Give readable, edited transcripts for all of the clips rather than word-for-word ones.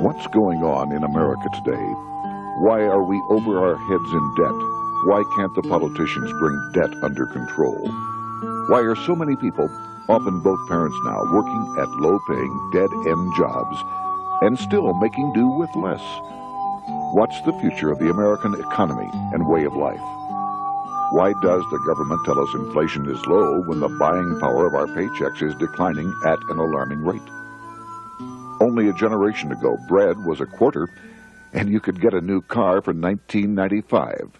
What's going on in America today? Why are we over our heads in debt? Why can't the politicians bring debt under control? Why are so many people, often both parents now, working at low-paying, dead-end jobs and still making do with less? What's the future of the American economy and way of life? Why does the government tell us inflation is low when the buying power of our paychecks is declining at an alarming rate? Only a generation ago, bread was a quarter, and you could get a new car for $19.95.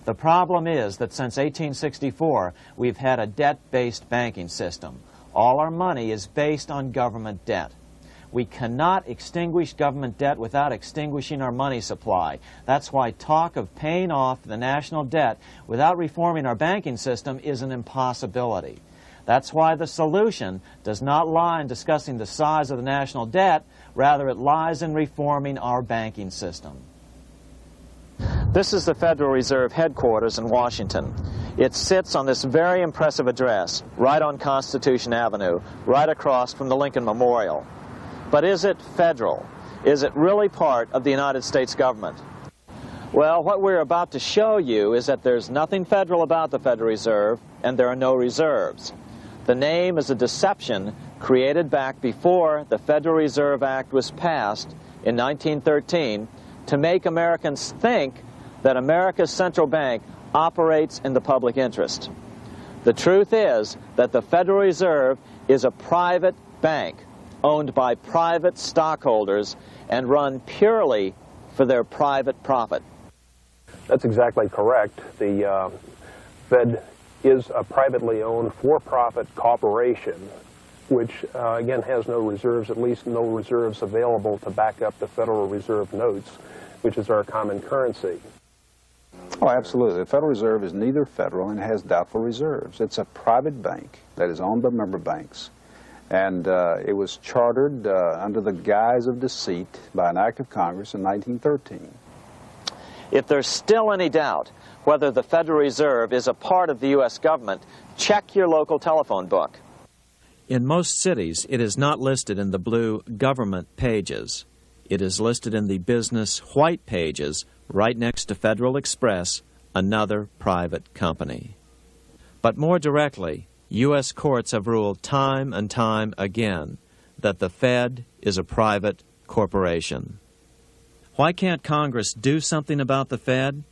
The problem is that since 1864, we've had a debt-based banking system. All our money is based on government debt. We cannot extinguish government debt without extinguishing our money supply. That's why talk of paying off the national debt without reforming our banking system is an impossibility. That's why the solution does not lie in discussing the size of the national debt, rather it lies in reforming our banking system. This is the Federal Reserve headquarters in Washington. It sits on this very impressive address, right on Constitution Avenue, right across from the Lincoln Memorial. But is it federal? Is it really part of the United States government? Well, what we're about to show you is that there's nothing federal about the Federal Reserve, and there are no reserves. The name is a deception created back before the Federal Reserve Act was passed in 1913 to make Americans think that America's central bank operates in the public interest. The truth is that the Federal Reserve is a private bank owned by private stockholders and run purely for their private profit. That's exactly correct. The Fed is a privately owned for-profit corporation which, again, has no reserves, at least no reserves available to back up the Federal Reserve notes, which is our common currency. Oh, absolutely. The Federal Reserve is neither federal and has doubtful reserves. It's a private bank that is owned by member banks. And it was chartered under the guise of deceit by an act of Congress in 1913. If there's still any doubt whether the Federal Reserve is a part of the U.S. government, check your local telephone book. In most cities, it is not listed in the blue government pages. It is listed in the business white pages right next to Federal Express, another private company. But more directly, U.S. courts have ruled time and time again that the Fed is a private corporation. Why can't Congress do something about the Fed?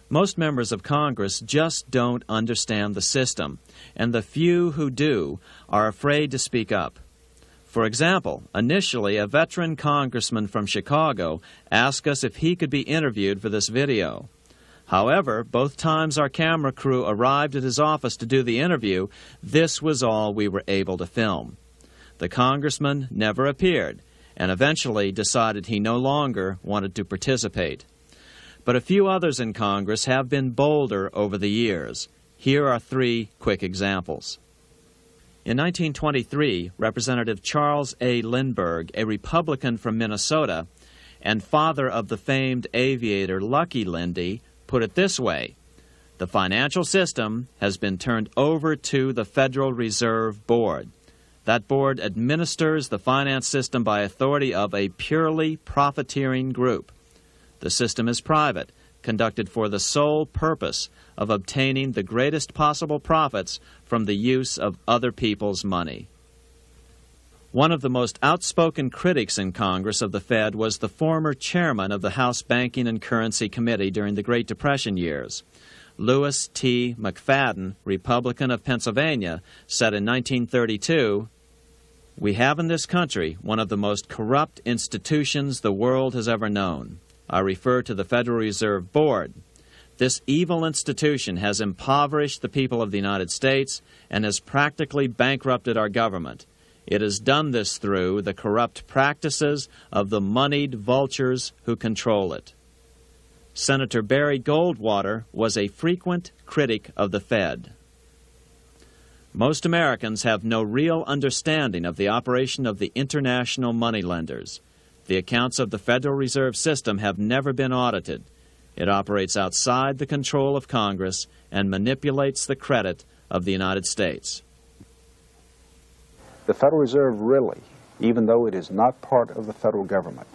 Most members of Congress just don't understand the system, and the few who do are afraid to speak up. For example, initially a veteran congressman from Chicago asked us if he could be interviewed for this video. However, both times our camera crew arrived at his office to do the interview, this was all we were able to film. The congressman never appeared, and eventually decided he no longer wanted to participate. But a few others in Congress have been bolder over the years. Here are three quick examples. In 1923, Representative Charles A. Lindbergh, a Republican from Minnesota, and father of the famed aviator Lucky Lindy, put it this way: the financial system has been turned over to the Federal Reserve Board. That board administers the finance system by authority of a purely profiteering group. The system is private, conducted for the sole purpose of obtaining the greatest possible profits from the use of other people's money. One of the most outspoken critics in Congress of the Fed was the former chairman of the House Banking and Currency Committee during the Great Depression years. Louis T. McFadden, Republican of Pennsylvania, said in 1932, "We have in this country one of the most corrupt institutions the world has ever known. I refer to the Federal Reserve Board. This evil institution has impoverished the people of the United States and has practically bankrupted our government. It has done this through the corrupt practices of the moneyed vultures who control it." Senator Barry Goldwater was a frequent critic of the Fed. Most Americans have no real understanding of the operation of the international moneylenders. The accounts of the Federal Reserve System have never been audited. It operates outside the control of Congress and manipulates the credit of the United States. The Federal Reserve really even though it is not part of the federal government,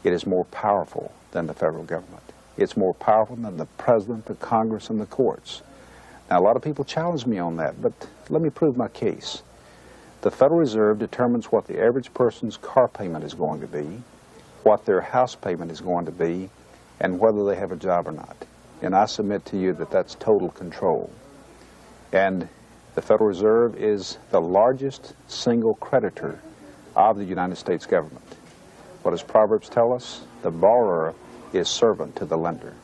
it is more powerful than the federal government. It's more powerful than the president, the Congress, and the courts. Now, a lot of people challenge me on that, but let me prove my case. The Federal Reserve determines what the average person's car payment is going to be, what their house payment is going to be, and whether they have a job or not. And I submit to you that that's total control. And the Federal Reserve is the largest single creditor of the United States government. What does Proverbs tell us? The borrower is servant to the lender.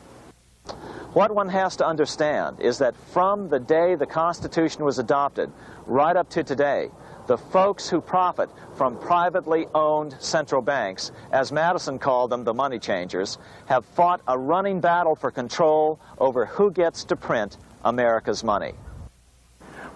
What one has to understand is that from the day the Constitution was adopted right up to today, the folks who profit from privately owned central banks, as Madison called them, the money changers, have fought a running battle for control over who gets to print America's money.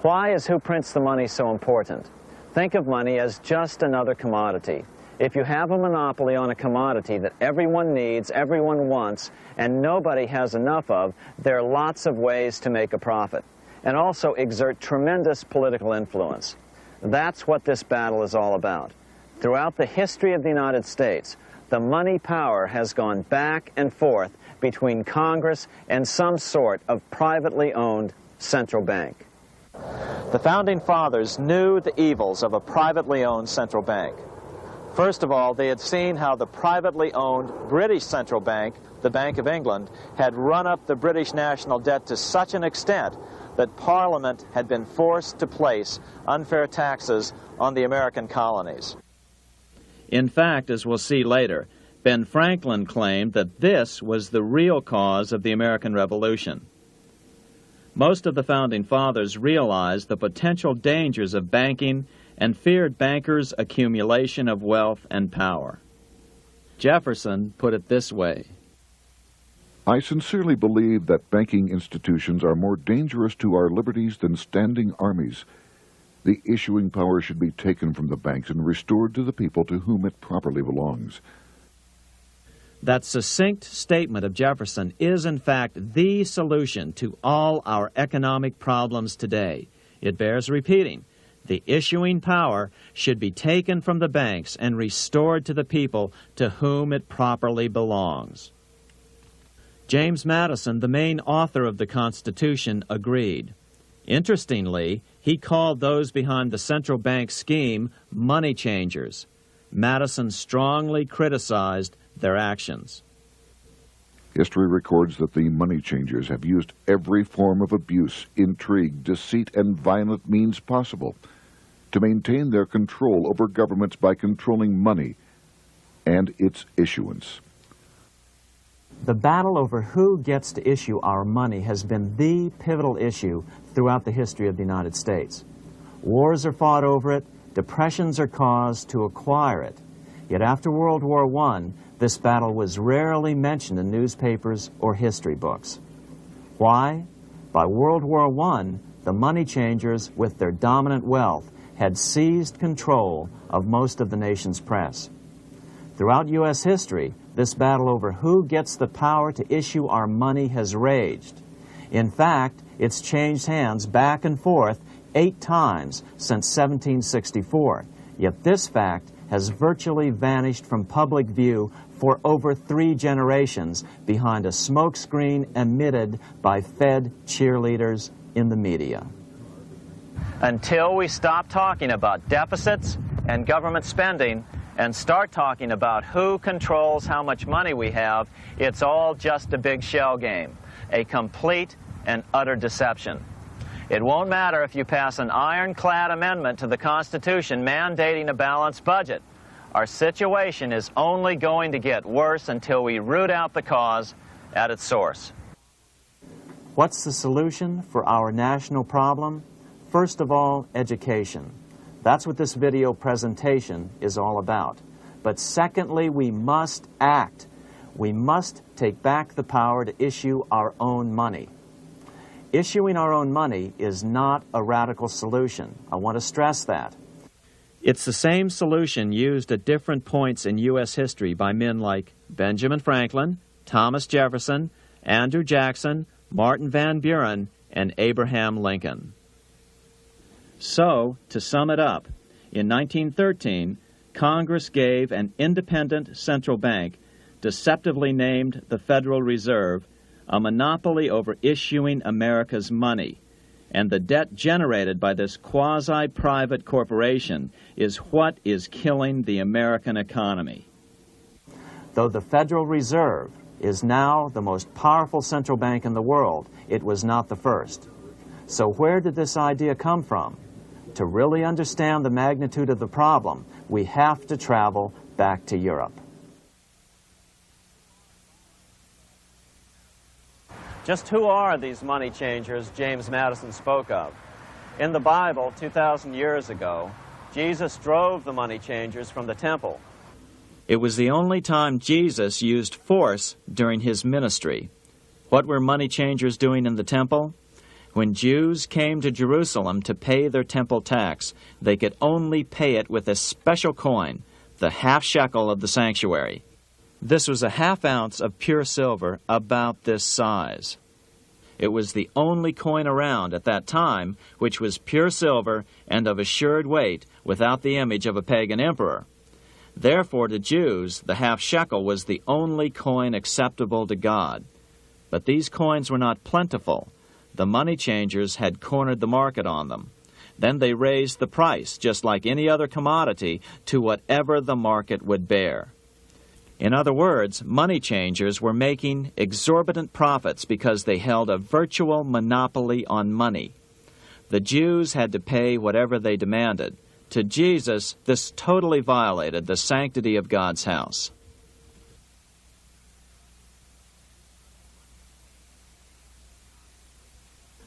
Why is who prints the money so important? Think of money as just another commodity. If you have a monopoly on a commodity that everyone needs, everyone wants, and nobody has enough of, there are lots of ways to make a profit, and also exert tremendous political influence. That's what this battle is all about. Throughout the history of the United States, the money power has gone back and forth between Congress and some sort of privately owned central bank. The Founding Fathers knew the evils of a privately owned central bank. First of all, they had seen how the privately owned British central bank, the Bank of England, had run up the British national debt to such an extent that Parliament had been forced to place unfair taxes on the American colonies. In fact, as we'll see later, Ben Franklin claimed that this was the real cause of the American Revolution. Most of the Founding Fathers realized the potential dangers of banking and feared bankers' accumulation of wealth and power. Jefferson put it this way: I sincerely believe that banking institutions are more dangerous to our liberties than standing armies. The issuing power should be taken from the banks and restored to the people to whom it properly belongs. That succinct statement of Jefferson is, in fact, the solution to all our economic problems today. It bears repeating. The issuing power should be taken from the banks and restored to the people to whom it properly belongs. James Madison, the main author of the Constitution, agreed. Interestingly, he called those behind the central bank scheme money changers. Madison strongly criticized their actions. History records that the money changers have used every form of abuse, intrigue, deceit, and violent means possible to maintain their control over governments by controlling money and its issuance. The battle over who gets to issue our money has been the pivotal issue throughout the history of the United States. Wars are fought over it, depressions are caused to acquire it. Yet after World War I, this battle was rarely mentioned in newspapers or history books. Why? By World War I, the money changers, with their dominant wealth, had seized control of most of the nation's press. Throughout U.S. history, this battle over who gets the power to issue our money has raged. In fact, it's changed hands back and forth 8 times since 1764. Yet this fact has virtually vanished from public view for over 3 generations behind a smokescreen emitted by Fed cheerleaders in the media. Until we stop talking about deficits and government spending and start talking about who controls how much money we have, it's all just a big shell game, a complete and utter deception. It won't matter if you pass an ironclad amendment to the Constitution mandating a balanced budget. Our situation is only going to get worse until we root out the cause at its source. What's the solution for our national problem? First of all, education. That's what this video presentation is all about. But secondly, we must act. We must take back the power to issue our own money. Issuing our own money is not a radical solution. I want to stress that. It's the same solution used at different points in U.S. history by men like Benjamin Franklin, Thomas Jefferson, Andrew Jackson, Martin Van Buren, and Abraham Lincoln. So, to sum it up, in 1913, Congress gave an independent central bank, deceptively named the Federal Reserve, a monopoly over issuing America's money, and the debt generated by this quasi-private corporation is what is killing the American economy. Though the Federal Reserve is now the most powerful central bank in the world, it was not the first. So where did this idea come from? To really understand the magnitude of the problem, we have to travel back to Europe. Just who are these money changers James Madison spoke of? In the Bible, 2,000 years ago, Jesus drove the money changers from the temple. It was the only time Jesus used force during his ministry. What were money changers doing in the temple? When Jews came to Jerusalem to pay their temple tax, they could only pay it with a special coin, the half shekel of the sanctuary. This was a half ounce of pure silver about this size. It was the only coin around at that time which was pure silver and of assured weight without the image of a pagan emperor. Therefore, to Jews, the half shekel was the only coin acceptable to God. But these coins were not plentiful. The money changers had cornered the market on them. Then they raised the price, just like any other commodity, to whatever the market would bear. In other words, money changers were making exorbitant profits because they held a virtual monopoly on money. The Jews had to pay whatever they demanded. To Jesus, this totally violated the sanctity of God's house.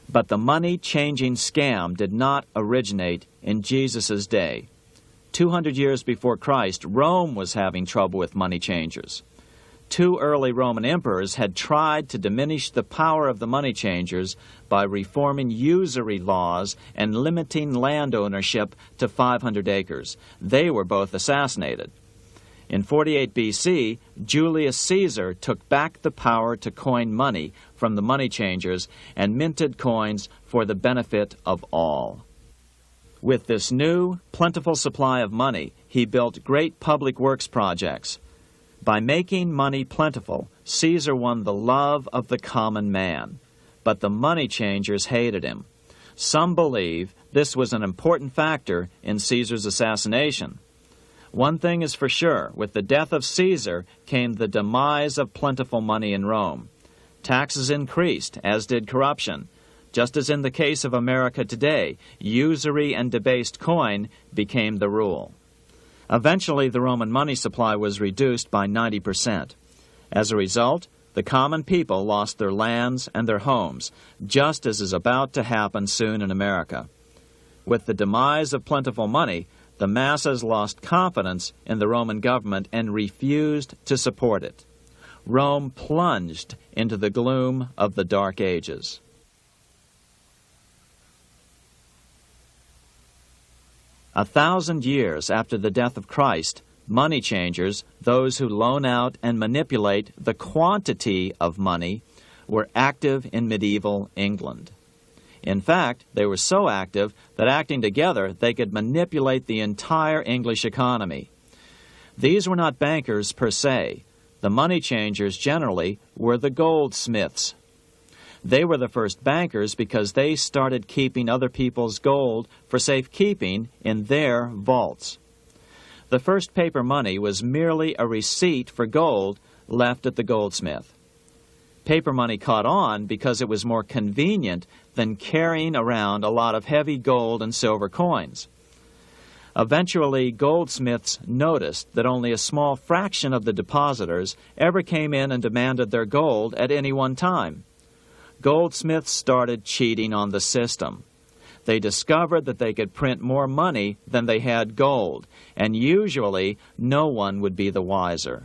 But the money-changing scam did not originate in Jesus' day. 200 years before Christ, Rome was having trouble with money changers. 2 early Roman emperors had tried to diminish the power of the money changers by reforming usury laws and limiting land ownership to 500 acres. They were both assassinated. In 48 BC, Julius Caesar took back the power to coin money from the money changers and minted coins for the benefit of all. With this new, plentiful supply of money, he built great public works projects. By making money plentiful, Caesar won the love of the common man. But the money changers hated him. Some believe this was an important factor in Caesar's assassination. One thing is for sure, with the death of Caesar came the demise of plentiful money in Rome. Taxes increased, as did corruption. Just as in the case of America today, usury and debased coin became the rule. Eventually, the Roman money supply was reduced by 90%. As a result, the common people lost their lands and their homes, just as is about to happen soon in America. With the demise of plentiful money, the masses lost confidence in the Roman government and refused to support it. Rome plunged into the gloom of the Dark Ages. A 1,000 years after the death of Christ, money changers, those who loan out and manipulate the quantity of money, were active in medieval England. In fact, they were so active that acting together, they could manipulate the entire English economy. These were not bankers per se. The money changers generally were the goldsmiths. They were the first bankers because they started keeping other people's gold for safekeeping in their vaults. The first paper money was merely a receipt for gold left at the goldsmith. Paper money caught on because it was more convenient than carrying around a lot of heavy gold and silver coins. Eventually, goldsmiths noticed that only a small fraction of the depositors ever came in and demanded their gold at any one time. Goldsmiths started cheating on the system. They discovered that they could print more money than they had gold, and usually no one would be the wiser.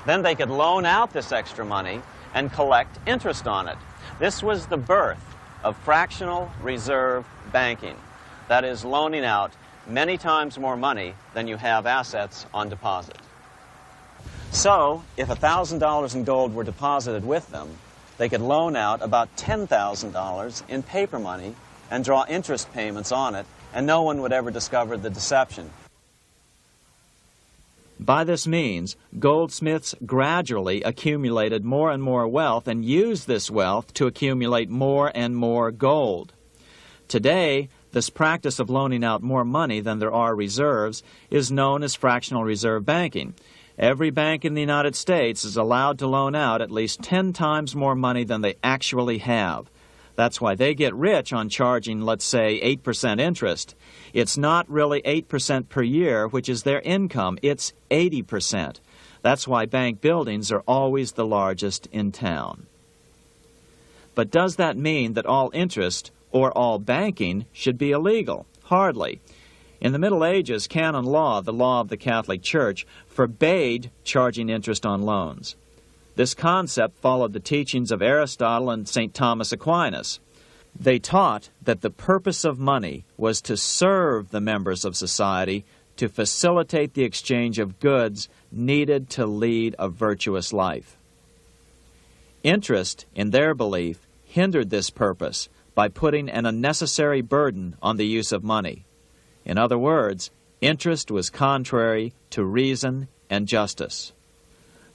Then they could loan out this extra money and collect interest on it. This was the birth of fractional reserve banking. That is, loaning out many times more money than you have assets on deposit. So, if $1,000 in gold were deposited with them, they could loan out about $10,000 in paper money and draw interest payments on it, and no one would ever discover the deception. By this means, goldsmiths gradually accumulated more and more wealth and used this wealth to accumulate more and more gold. Today, this practice of loaning out more money than there are reserves is known as fractional reserve banking. Every bank in the United States is allowed to loan out at least 10 times more money than they actually have. That's why they get rich on charging, let's say, 8% interest. It's not really 8% per year, which is their income. It's 80%. That's why bank buildings are always the largest in town. But does that mean that all interest or all banking should be illegal? Hardly. In the Middle Ages, canon law, the law of the Catholic Church, forbade charging interest on loans. This concept followed the teachings of Aristotle and St. Thomas Aquinas. They taught that the purpose of money was to serve the members of society, to facilitate the exchange of goods needed to lead a virtuous life. Interest, in their belief, hindered this purpose by putting an unnecessary burden on the use of money. In other words, interest was contrary to reason and justice.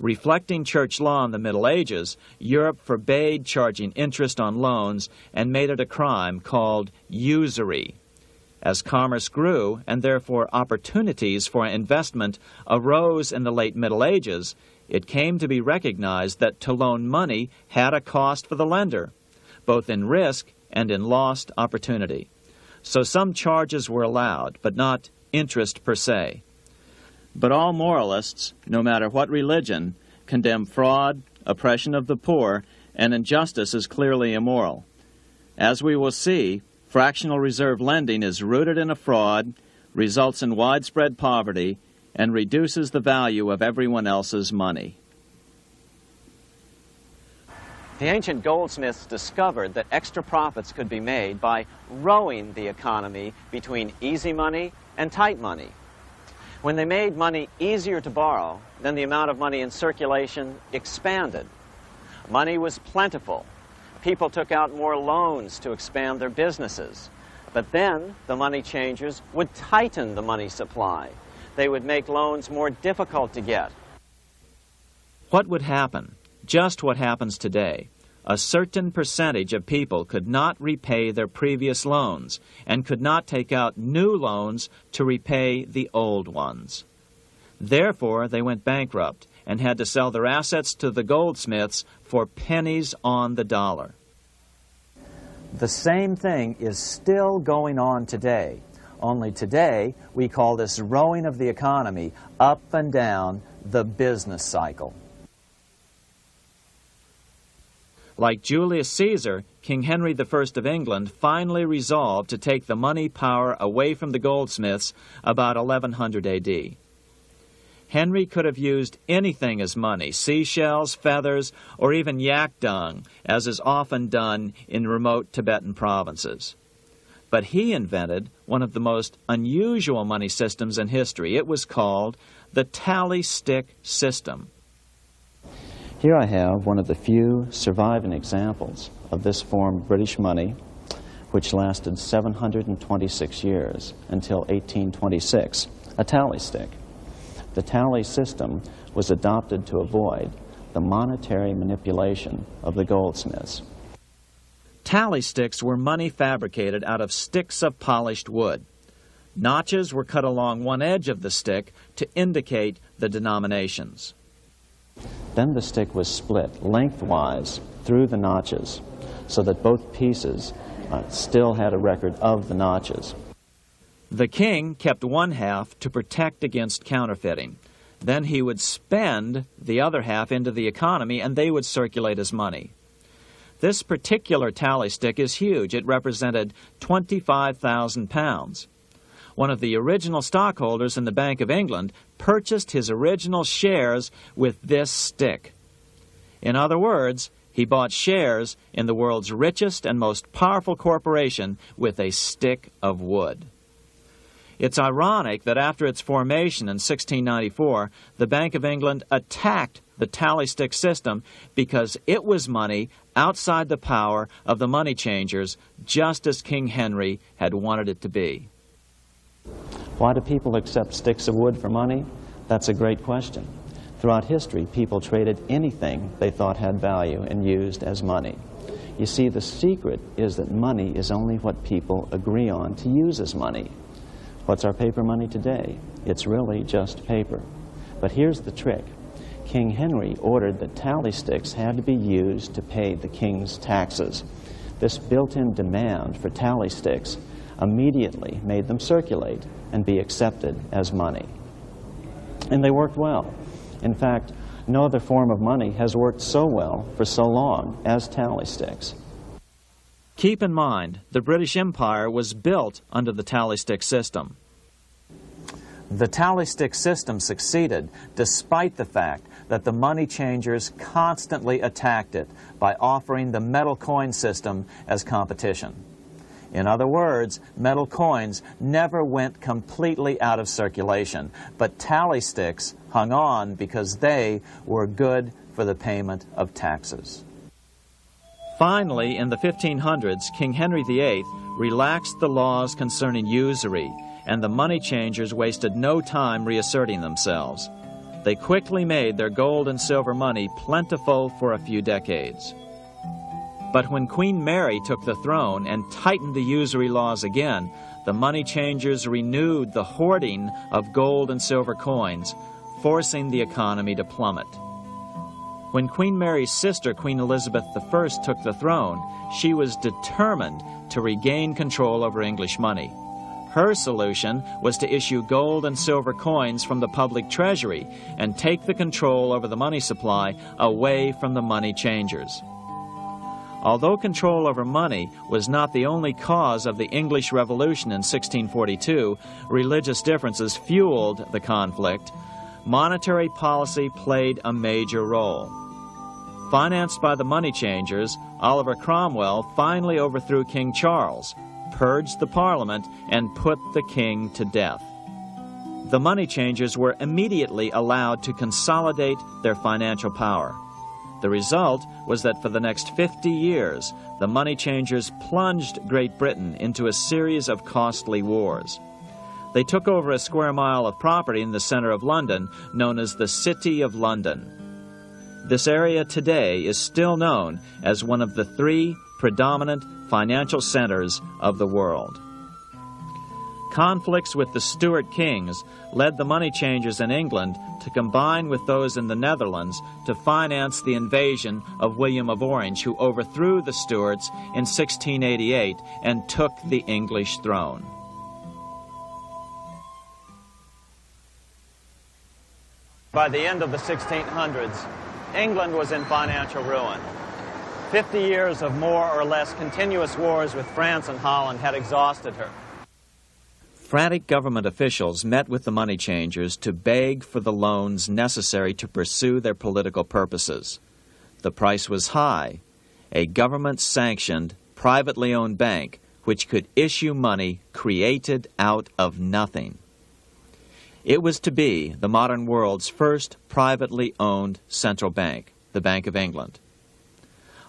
Reflecting church law in the Middle Ages, Europe forbade charging interest on loans and made it a crime called usury. As commerce grew, and therefore opportunities for investment arose in the late Middle Ages, it came to be recognized that to loan money had a cost for the lender, both in risk and in lost opportunity. So some charges were allowed, but not interest per se. But all moralists, no matter what religion, condemn fraud, oppression of the poor, and injustice as clearly immoral. As we will see, fractional reserve lending is rooted in a fraud, results in widespread poverty, and reduces the value of everyone else's money. The ancient goldsmiths discovered that extra profits could be made by rowing the economy between easy money and tight money. When they made money easier to borrow, then the amount of money in circulation expanded. Money was plentiful. People took out more loans to expand their businesses. But then the money changers would tighten the money supply. They would make loans more difficult to get. What would happen? Just what happens today. A certain percentage of people could not repay their previous loans and could not take out new loans to repay the old ones. Therefore, they went bankrupt and had to sell their assets to the goldsmiths for pennies on the dollar. The same thing is still going on today. Only today, we call this rowing of the economy up and down the business cycle. Like Julius Caesar, King Henry I of England finally resolved to take the money power away from the goldsmiths about 1100 A.D. Henry could have used anything as money, seashells, feathers, or even yak dung, as is often done in remote Tibetan provinces. But he invented one of the most unusual money systems in history. It was called the tally stick system. Here I have one of the few surviving examples of this form of British money, which lasted 726 years until 1826, a tally stick. The tally system was adopted to avoid the monetary manipulation of the goldsmiths. Tally sticks were money fabricated out of sticks of polished wood. Notches were cut along one edge of the stick to indicate the denominations. Then the stick was split lengthwise through the notches so that both pieces still had a record of the notches. The king kept one half to protect against counterfeiting. Then he would spend the other half into the economy and they would circulate as money. This particular tally stick is huge. It represented 25,000 pounds. One of the original stockholders in the Bank of England purchased his original shares with this stick. In other words, he bought shares in the world's richest and most powerful corporation with a stick of wood. It's ironic that after its formation in 1694, the Bank of England attacked the tally stick system because it was money outside the power of the money changers, just as King Henry had wanted it to be. Why do people accept sticks of wood for money? That's a great question. Throughout history, people traded anything they thought had value and used as money. You see, the secret is that money is only what people agree on to use as money. What's our paper money today? It's really just paper. But here's the trick. King Henry ordered that tally sticks had to be used to pay the king's taxes. This built-in demand for tally sticks immediately made them circulate and be accepted as money. And they worked well. In fact, no other form of money has worked so well for so long as tally sticks. Keep in mind, the British Empire was built under the tally stick system. The tally stick system succeeded despite the fact that the money changers constantly attacked it by offering the metal coin system as competition. In other words, metal coins never went completely out of circulation, but tally sticks hung on because they were good for the payment of taxes. Finally, in the 1500s, King Henry VIII relaxed the laws concerning usury, and the money changers wasted no time reasserting themselves. They quickly made their gold and silver money plentiful for a few decades. But when Queen Mary took the throne and tightened the usury laws again, the money changers renewed the hoarding of gold and silver coins, forcing the economy to plummet. When Queen Mary's sister, Queen Elizabeth I, took the throne, she was determined to regain control over English money. Her solution was to issue gold and silver coins from the public treasury and take the control over the money supply away from the money changers. Although control over money was not the only cause of the English Revolution in 1642, religious differences fueled the conflict. Monetary policy played a major role. Financed by the money changers, Oliver Cromwell finally overthrew King Charles, purged the Parliament, and put the king to death. The money changers were immediately allowed to consolidate their financial power. The result was that for the next 50 years, the money changers plunged Great Britain into a series of costly wars. They took over a square mile of property in the center of London, known as the City of London. This area today is still known as one of the 3 predominant financial centers of the world. Conflicts with the Stuart kings led the money changers in England to combine with those in the Netherlands to finance the invasion of William of Orange, who overthrew the Stuarts in 1688 and took the English throne. By the end of the 1600s, England was in financial ruin. 50 years of more or less continuous wars with France and Holland had exhausted her. Frantic government officials met with the money changers to beg for the loans necessary to pursue their political purposes. The price was high. A government-sanctioned, privately owned bank which could issue money created out of nothing. It was to be the modern world's first privately owned central bank, the Bank of England.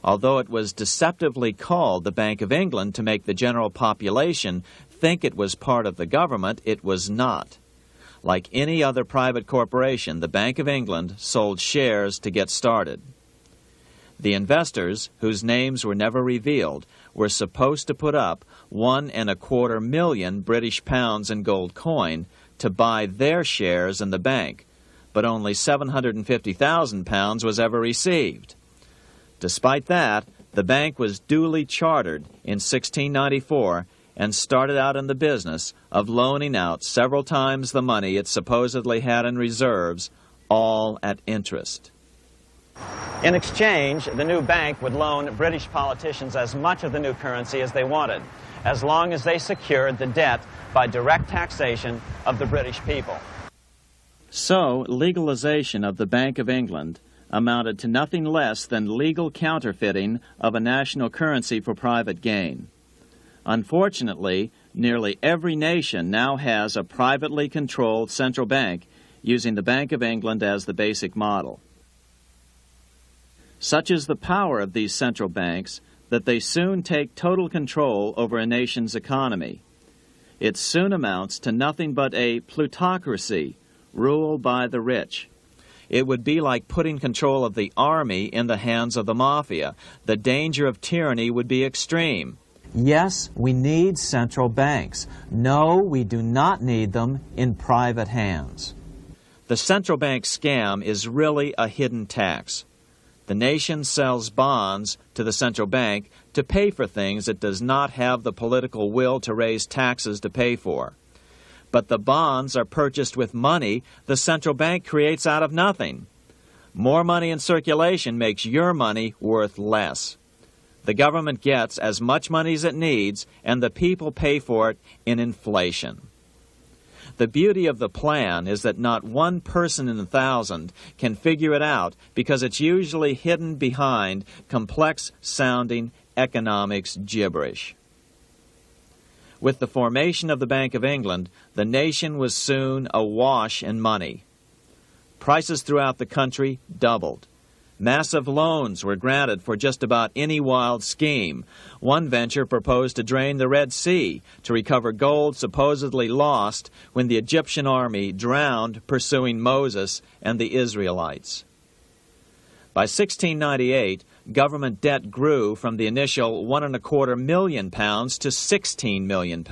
Although it was deceptively called the Bank of England to make the general population think it was part of the government, it was not. Like any other private corporation, the Bank of England sold shares to get started. The investors, whose names were never revealed, were supposed to put up £1.25 million British pounds in gold coin to buy their shares in the bank, but only £750,000 was ever received. Despite that, the bank was duly chartered in 1694 and started out in the business of loaning out several times the money it supposedly had in reserves, all at interest. In exchange, the new bank would loan British politicians as much of the new currency as they wanted, as long as they secured the debt by direct taxation of the British people. So, legalization of the Bank of England amounted to nothing less than legal counterfeiting of a national currency for private gain. Unfortunately, nearly every nation now has a privately controlled central bank using the Bank of England as the basic model. Such is the power of these central banks that they soon take total control over a nation's economy. It soon amounts to nothing but a plutocracy, rule by the rich. It would be like putting control of the army in the hands of the mafia. The danger of tyranny would be extreme. Yes, we need central banks. No, we do not need them in private hands. The central bank scam is really a hidden tax. The nation sells bonds to the central bank to pay for things it does not have the political will to raise taxes to pay for. But the bonds are purchased with money the central bank creates out of nothing. More money in circulation makes your money worth less. The government gets as much money as it needs, and the people pay for it in inflation. The beauty of the plan is that not one person in 1,000 can figure it out because it's usually hidden behind complex-sounding economics gibberish. With the formation of the Bank of England, the nation was soon awash in money. Prices throughout the country doubled. Massive loans were granted for just about any wild scheme. One venture proposed to drain the Red Sea to recover gold supposedly lost when the Egyptian army drowned pursuing Moses and the Israelites. By 1698, government debt grew from the initial £1.25 million to £16 million.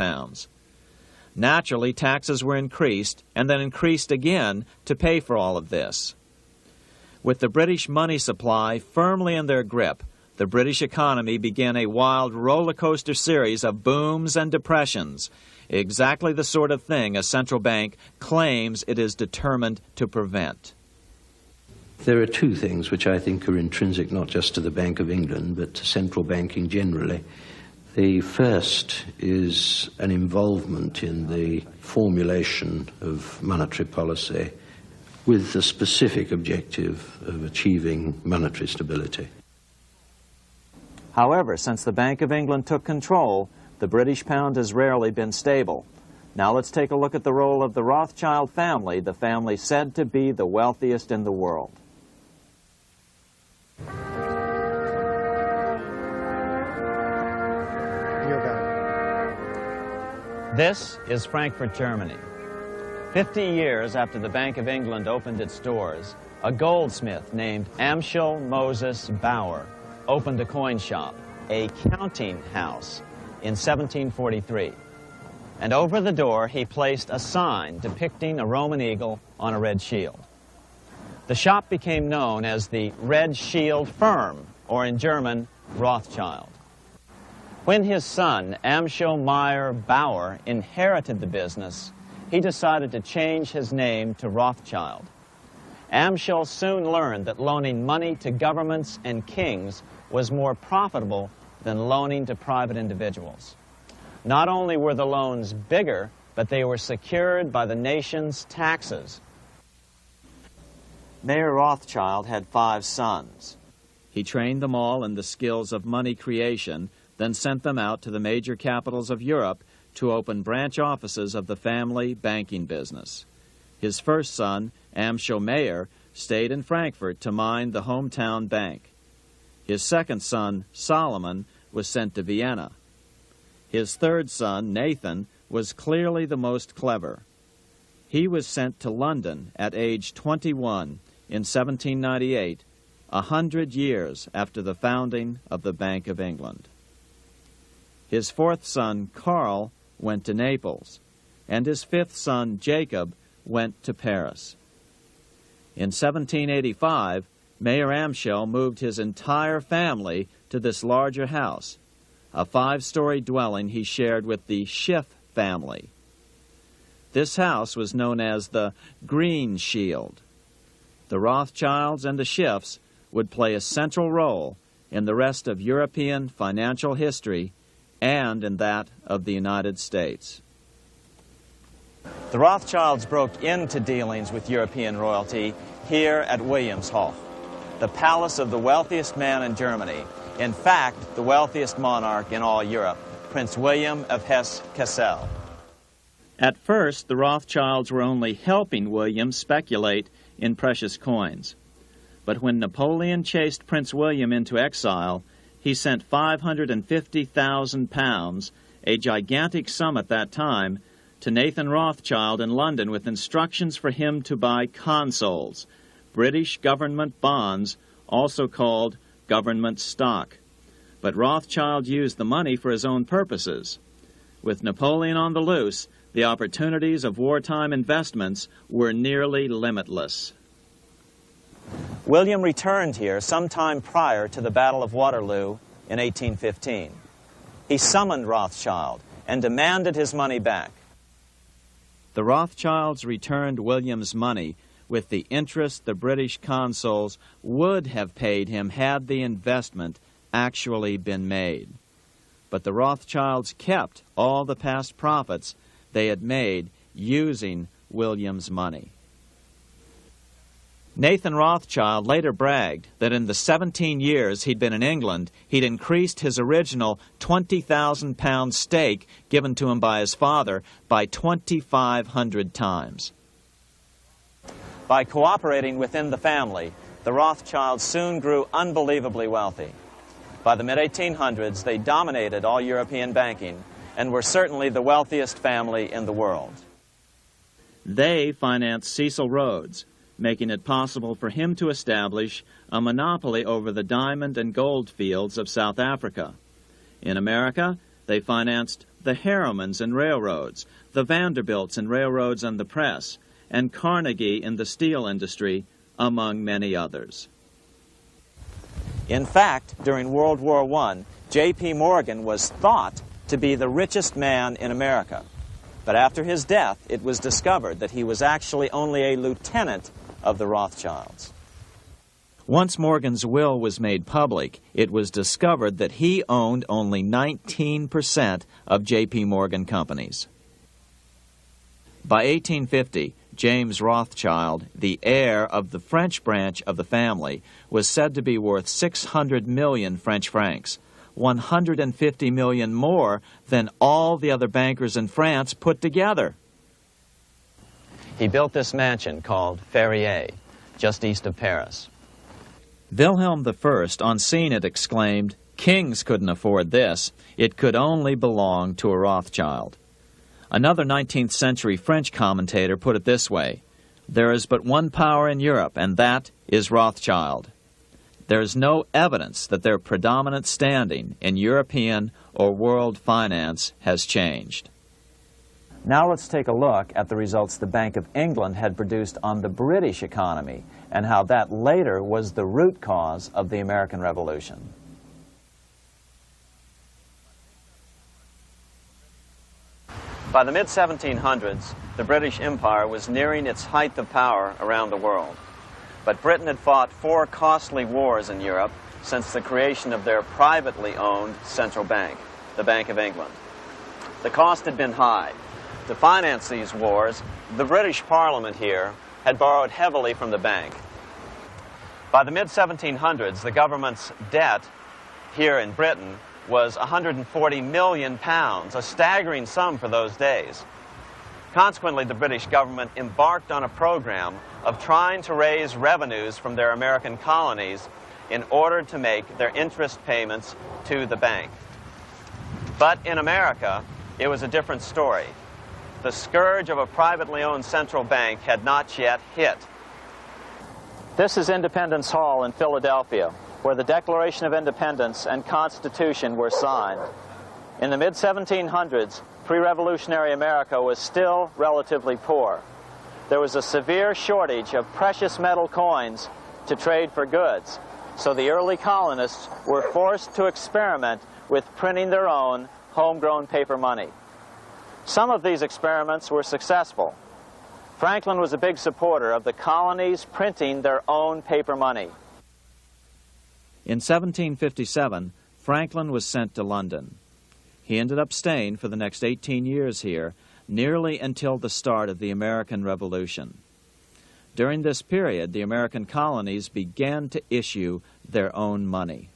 Naturally, taxes were increased and then increased again to pay for all of this. With the British money supply firmly in their grip, the British economy began a wild roller coaster series of booms and depressions, exactly the sort of thing a central bank claims it is determined to prevent. There are two things which I think are intrinsic not just to the Bank of England but to central banking generally. The first is an involvement in the formulation of monetary policy with the specific objective of achieving monetary stability. However, since the Bank of England took control, the British pound has rarely been stable. Now let's take a look at the role of the Rothschild family, the family said to be the wealthiest in the world. This is Frankfurt, Germany. 50 years after the Bank of England opened its doors, a goldsmith named Amschel Moses Bauer opened a coin shop, a counting house, in 1743. And over the door he placed a sign depicting a Roman eagle on a red shield. The shop became known as the Red Shield Firm, or in German, Rothschild. When his son, Amschel Meyer Bauer, inherited the business, he decided to change his name to Rothschild. Amschel soon learned that loaning money to governments and kings was more profitable than loaning to private individuals. Not only were the loans bigger, but they were secured by the nation's taxes. Mayer Rothschild had 5 sons. He trained them all in the skills of money creation, then sent them out to the major capitals of Europe to open branch offices of the family banking business. His first son, Amschel Meyer, stayed in Frankfurt to mind the hometown bank. His second son, Solomon, was sent to Vienna. His third son, Nathan, was clearly the most clever. He was sent to London at age 21 in 1798, 100 years after the founding of the Bank of England. His fourth son, Karl, went to Naples, and his fifth son, Jacob, went to Paris. In 1785, Mayer Amschel moved his entire family to this larger house, a 5-story dwelling he shared with the Schiff family. This house was known as the Green Shield. The Rothschilds and the Schiffs would play a central role in the rest of European financial history and in that of the United States. The Rothschilds broke into dealings with European royalty here at Wilhelmshof, the palace of the wealthiest man in Germany. In fact, the wealthiest monarch in all Europe, Prince William of Hesse-Kassel. At first, the Rothschilds were only helping William speculate in precious coins. But when Napoleon chased Prince William into exile, he sent £550,000, a gigantic sum at that time, to Nathan Rothschild in London with instructions for him to buy consols, British government bonds, also called government stock. But Rothschild used the money for his own purposes. With Napoleon on the loose, the opportunities of wartime investments were nearly limitless. William returned here sometime prior to the Battle of Waterloo in 1815. He summoned Rothschild and demanded his money back. The Rothschilds returned William's money with the interest the British consuls would have paid him had the investment actually been made. But the Rothschilds kept all the past profits they had made using William's money. Nathan Rothschild later bragged that in the 17 years he'd been in England, he'd increased his original £20,000 stake given to him by his father by 2,500 times. By cooperating within the family, the Rothschilds soon grew unbelievably wealthy. By the mid-1800s, they dominated all European banking and were certainly the wealthiest family in the world. They financed Cecil Rhodes, making it possible for him to establish a monopoly over the diamond and gold fields of South Africa. In America, they financed the Harrimans and railroads, the Vanderbilts and railroads and the press, and Carnegie in the steel industry, among many others. In fact, during World War I, J.P. Morgan was thought to be the richest man in America. But after his death, it was discovered that he was actually only a lieutenant of the Rothschilds. Once Morgan's will was made public, it was discovered that he owned only 19% of J.P. Morgan companies. By 1850, James Rothschild, the heir of the French branch of the family, was said to be worth 600 million French francs, 150 million more than all the other bankers in France put together. He built this mansion called Ferrier, just east of Paris. Wilhelm I, on seeing it, exclaimed, "Kings couldn't afford this. It could only belong to a Rothschild." Another 19th century French commentator put it this way: "There is but one power in Europe, and that is Rothschild." There is no evidence that their predominant standing in European or world finance has changed. Now let's take a look at the results the Bank of England had produced on the British economy and how that later was the root cause of the American Revolution. By the mid-1700s, the British Empire was nearing its height of power around the world. But Britain had fought 4 costly wars in Europe since the creation of their privately owned central bank, the Bank of England. The cost had been high. To finance these wars, the British Parliament here had borrowed heavily from the bank. By the mid-1700s, the government's debt here in Britain was £140 million, a staggering sum for those days. Consequently, the British government embarked on a program of trying to raise revenues from their American colonies in order to make their interest payments to the bank. But in America, it was a different story. The scourge of a privately owned central bank had not yet hit. This is Independence Hall in Philadelphia, where the Declaration of Independence and Constitution were signed. In the mid-1700s, pre-revolutionary America was still relatively poor. There was a severe shortage of precious metal coins to trade for goods, so the early colonists were forced to experiment with printing their own homegrown paper money. Some of these experiments were successful. Franklin was a big supporter of the colonies printing their own paper money. In 1757, Franklin was sent to London. He ended up staying for the next 18 years here, nearly until the start of the American Revolution. During this period, the American colonies began to issue their own money.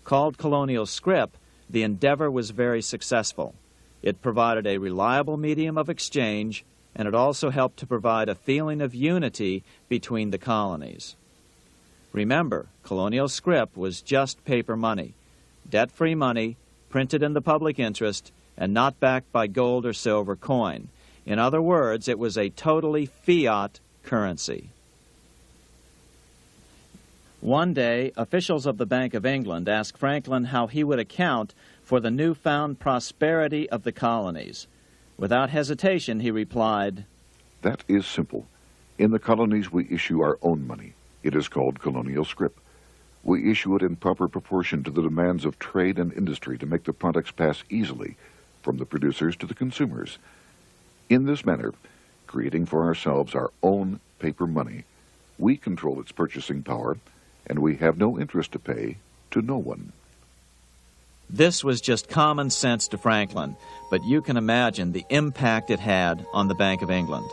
Called colonial scrip, the endeavor was very successful. It provided a reliable medium of exchange, and it also helped to provide a feeling of unity between the colonies. Remember, colonial scrip was just paper money, debt-free money, printed in the public interest, and not backed by gold or silver coin. In other words, it was a totally fiat currency. One day, officials of the Bank of England asked Franklin how he would account for the newfound prosperity of the colonies. Without hesitation, he replied, "That is simple. In the colonies, we issue our own money. It is called colonial scrip. We issue it in proper proportion to the demands of trade and industry to make the products pass easily from the producers to the consumers. In this manner, creating for ourselves our own paper money, we control its purchasing power, and we have no interest to pay to no one." This was just common sense to Franklin, but you can imagine the impact it had on the Bank of England.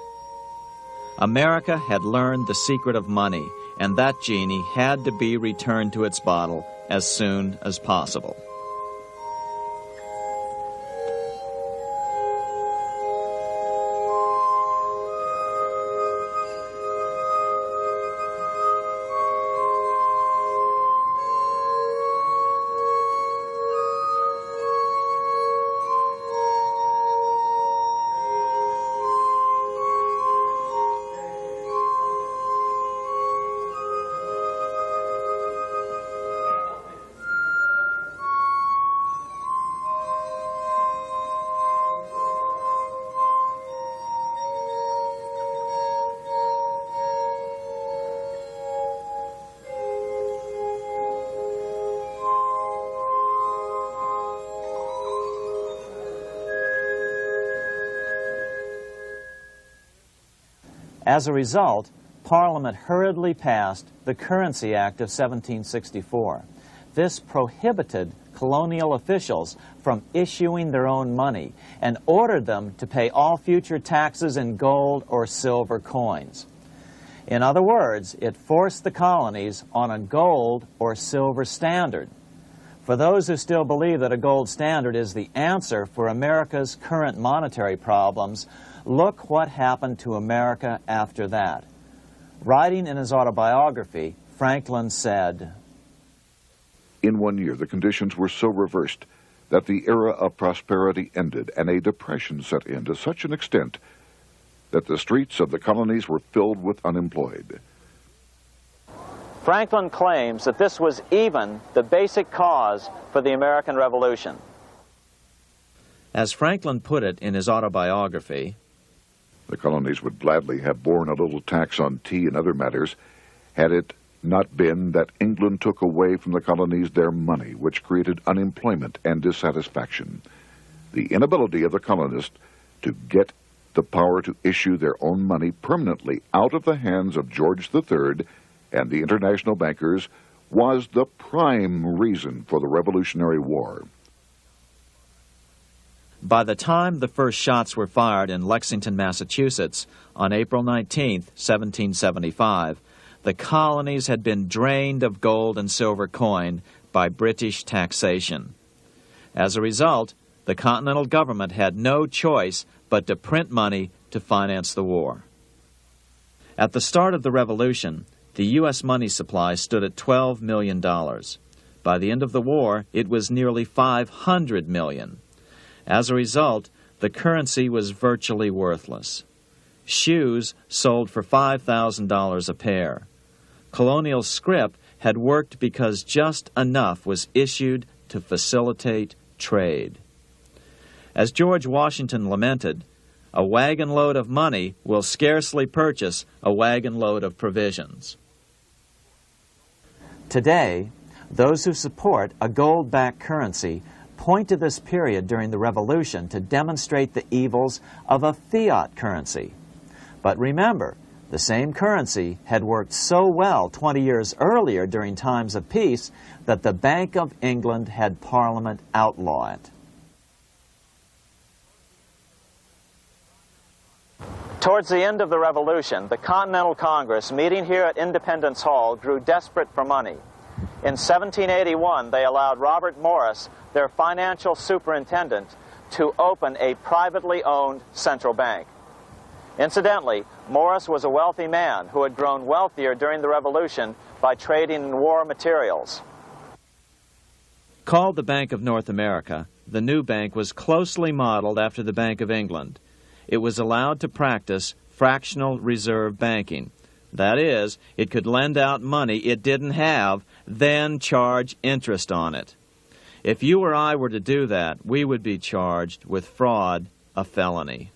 America had learned the secret of money, and that genie had to be returned to its bottle as soon as possible. As a result, Parliament hurriedly passed the Currency Act of 1764. This prohibited colonial officials from issuing their own money and ordered them to pay all future taxes in gold or silver coins. In other words, it forced the colonies on a gold or silver standard. For those who still believe that a gold standard is the answer for America's current monetary problems, look what happened to America after that. Writing in his autobiography, Franklin said, "In 1 year, the conditions were so reversed that the era of prosperity ended and a depression set in to such an extent that the streets of the colonies were filled with unemployed." Franklin claims that this was even the basic cause for the American Revolution. As Franklin put it in his autobiography, The colonies would gladly have borne a little tax on tea and other matters had it not been that England took away from the colonies their money, which created unemployment and dissatisfaction. The inability of the colonists to get the power to issue their own money permanently out of the hands of George III and the international bankers was the prime reason for the Revolutionary War. by the time the first shots were fired in Lexington, Massachusetts, on April 19, 1775, the colonies had been drained of gold and silver coin by British taxation. As a result, the Continental government had no choice but to print money to finance the war. At the start of the Revolution, the U.S. money supply stood at $12 million. By the end of the war, it was nearly $500 million. As a result, the currency was virtually worthless. Shoes sold for $5,000 a pair. Colonial scrip had worked because just enough was issued to facilitate trade. As George Washington lamented, a wagon load of money will scarcely purchase a wagon load of provisions. Today, those who support a gold-backed currency point to this period during the Revolution to demonstrate the evils of a fiat currency. But remember, the same currency had worked so well 20 years earlier during times of peace that the Bank of England had Parliament outlaw it. Towards the end of the Revolution, the Continental Congress, meeting here at Independence Hall, grew desperate for money. In 1781, they allowed Robert Morris, their financial superintendent, to open a privately owned central bank. Incidentally, Morris was a wealthy man who had grown wealthier during the Revolution by trading in war materials. Called the Bank of North America, the new bank was closely modeled after the Bank of England. It was allowed to practice fractional reserve banking. That is, it could lend out money it didn't have, then charge interest on it. If you or I were to do that, we would be charged with fraud, a felony.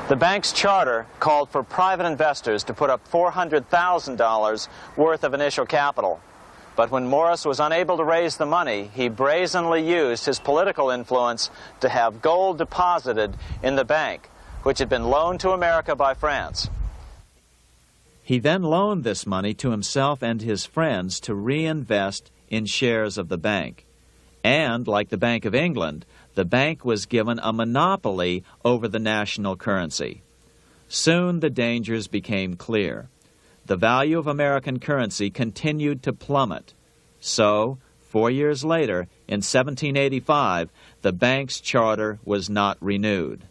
The bank's charter called for private investors to put up $400,000 worth of initial capital. But when Morris was unable to raise the money, he brazenly used his political influence to have gold deposited in the bank, which had been loaned to America by France. He then loaned this money to himself and his friends to reinvest in shares of the bank. And, like the Bank of England, the bank was given a monopoly over the national currency. Soon the dangers became clear. The value of American currency continued to plummet. So, 4 years later, in 1785, the bank's charter was not renewed.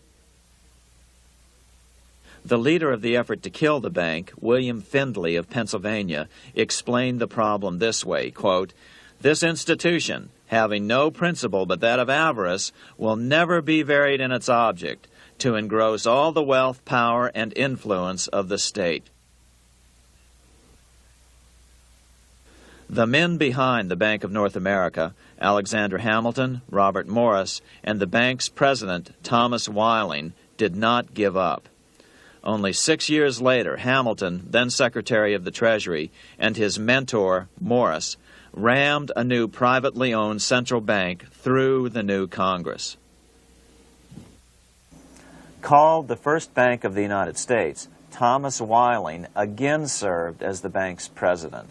The leader of the effort to kill the bank, William Findley of Pennsylvania, explained the problem this way, quote, "This institution, having no principle but that of avarice, will never be varied in its object, to engross all the wealth, power, and influence of the state." The men behind the Bank of North America, Alexander Hamilton, Robert Morris, and the bank's president, Thomas Whiling, did not give up. Only 6 years later, Hamilton, then Secretary of the Treasury, and his mentor, Morris, rammed a new privately owned central bank through the new Congress. Called the First Bank of the United States, Thomas Whiling again served as the bank's president.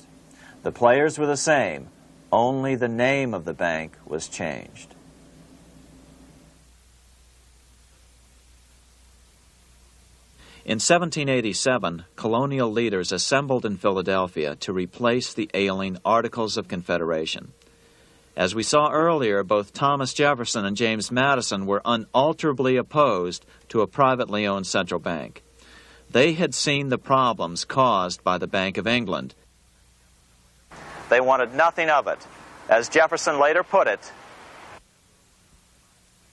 The players were the same, only the name of the bank was changed. In 1787, colonial leaders assembled in Philadelphia to replace the ailing Articles of Confederation. As we saw earlier, both Thomas Jefferson and James Madison were unalterably opposed to a privately owned central bank. They had seen the problems caused by the Bank of England. They wanted nothing of it. As Jefferson later put it,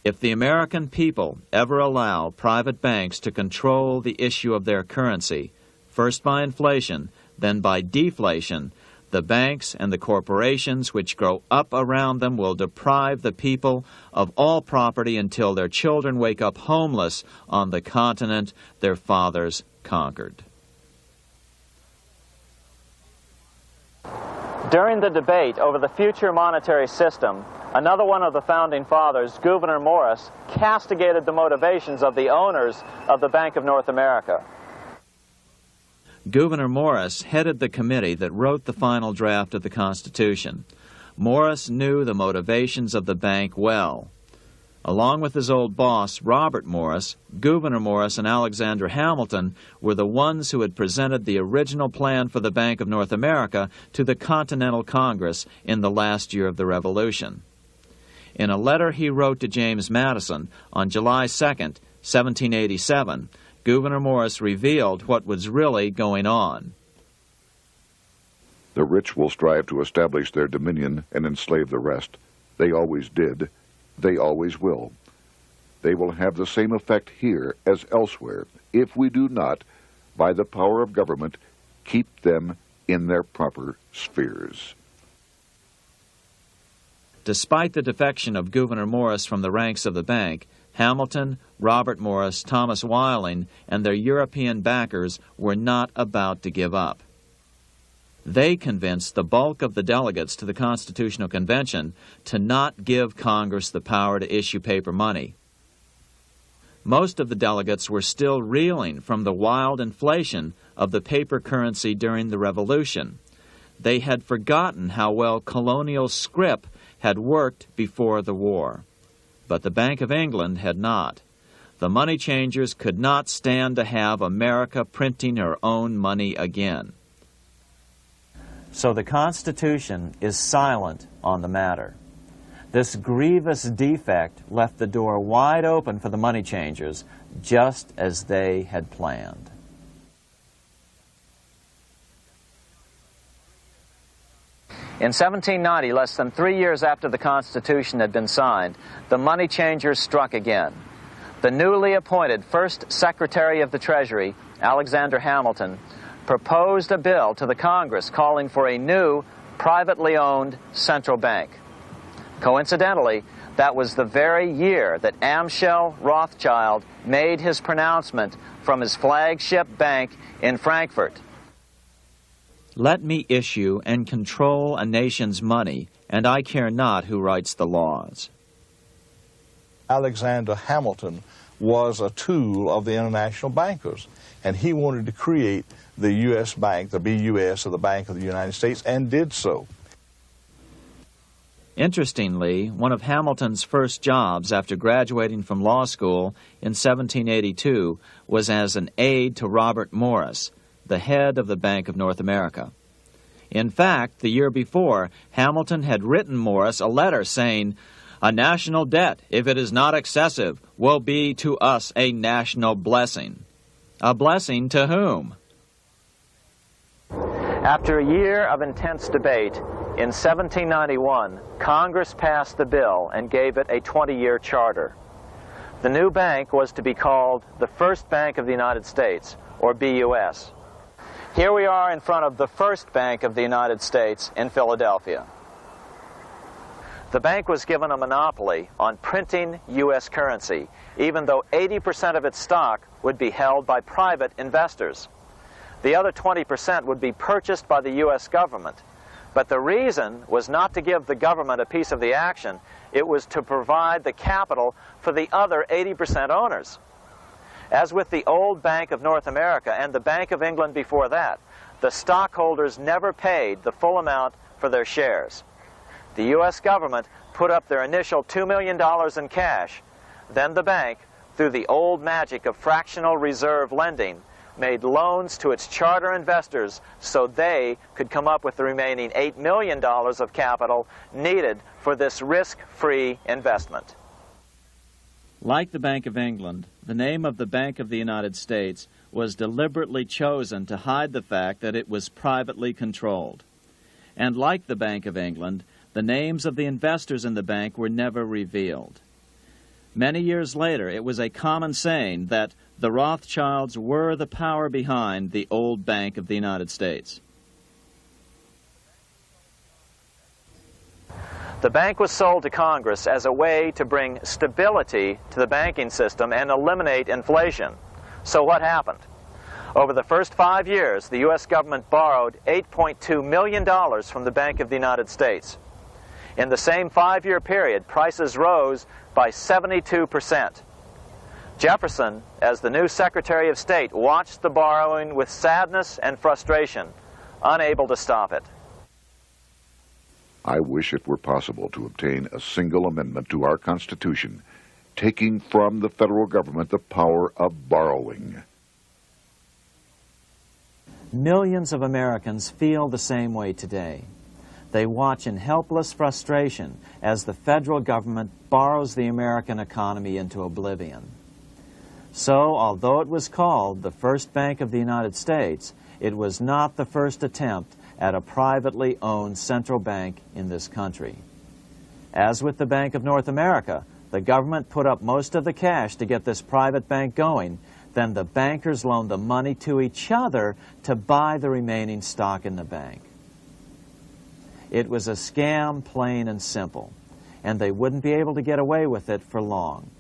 "If the American people ever allow private banks to control the issue of their currency, first by inflation, then by deflation, the banks and the corporations which grow up around them will deprive the people of all property until their children wake up homeless on the continent their fathers conquered." During the debate over the future monetary system, another one of the founding fathers, Gouverneur Morris, castigated the motivations of the owners of the Bank of North America. Gouverneur Morris headed the committee that wrote the final draft of the Constitution. Morris knew the motivations of the bank well. Along with his old boss, Robert Morris, Gouverneur Morris and Alexander Hamilton were the ones who had presented the original plan for the Bank of North America to the Continental Congress in the last year of the Revolution. In a letter he wrote to James Madison on July 2nd, 1787, Gouverneur Morris revealed what was really going on. "The rich will strive to establish their dominion and enslave the rest. They always did. They always will. They will have the same effect here as elsewhere if we do not, by the power of government, keep them in their proper spheres." Despite the defection of Gouverneur Morris from the ranks of the bank, Hamilton, Robert Morris, Thomas Whiling, and their European backers were not about to give up. They convinced the bulk of the delegates to the Constitutional Convention to not give Congress the power to issue paper money. Most of the delegates were still reeling from the wild inflation of the paper currency during the Revolution. They had forgotten how well colonial scrip had worked before the war. But the Bank of England had not. The money changers could not stand to have America printing her own money again. So the Constitution is silent on the matter. This grievous defect left the door wide open for the money changers, just as they had planned. In 1790, less than 3 years after the Constitution had been signed, the money changers struck again. The newly appointed first Secretary of the Treasury, Alexander Hamilton, proposed a bill to the Congress calling for a new, privately owned central bank. Coincidentally, that was the very year that Amschel Rothschild made his pronouncement from his flagship bank in Frankfurt. Let me issue and control a nation's money, and I care not who writes the laws. Alexander Hamilton was a tool of the international bankers, and he wanted to create the U.S. Bank, the BUS, or the Bank of the United States, and did so. Interestingly, one of Hamilton's first jobs after graduating from law school in 1782 was as an aide to Robert Morris, the head of the Bank of North America. In fact, the year before, Hamilton had written Morris a letter saying, "A national debt, if it is not excessive, will be to us a national blessing." A blessing to whom? After a year of intense debate, in 1791, Congress passed the bill and gave it a 20-year charter. The new bank was to be called the First Bank of the United States, or BUS. Here we are in front of the First Bank of the United States in Philadelphia. The bank was given a monopoly on printing U.S. currency, even though 80% of its stock would be held by private investors. The other 20% would be purchased by the U.S. government. But the reason was not to give the government a piece of the action. It was to provide the capital for the other 80% owners. As with the old Bank of North America and the Bank of England before that, the stockholders never paid the full amount for their shares. The U.S. government put up their initial $2 million in cash. Then the bank, through the old magic of fractional reserve lending, made loans to its charter investors so they could come up with the remaining $8 million of capital needed for this risk-free investment. Like the Bank of England, the name of the Bank of the United States was deliberately chosen to hide the fact that it was privately controlled. And like the Bank of England, the names of the investors in the bank were never revealed. Many years later, it was a common saying that the Rothschilds were the power behind the old Bank of the United States. The bank was sold to Congress as a way to bring stability to the banking system and eliminate inflation. So what happened? Over the first 5 years, the U.S. government borrowed $8.2 million from the Bank of the United States. In the same 5-year period, prices rose by 72%. Jefferson, as the new Secretary of State, watched the borrowing with sadness and frustration, unable to stop it. I wish it were possible to obtain a single amendment to our Constitution, taking from the federal government the power of borrowing. Millions of Americans feel the same way today. They watch in helpless frustration as the federal government borrows the American economy into oblivion. So, although it was called the First Bank of the United States, it was not the first attempt at a privately owned central bank in this country. As with the Bank of North America, the government put up most of the cash to get this private bank going, then the bankers loaned the money to each other to buy the remaining stock in the bank. It was a scam, plain and simple, and they wouldn't be able to get away with it for long.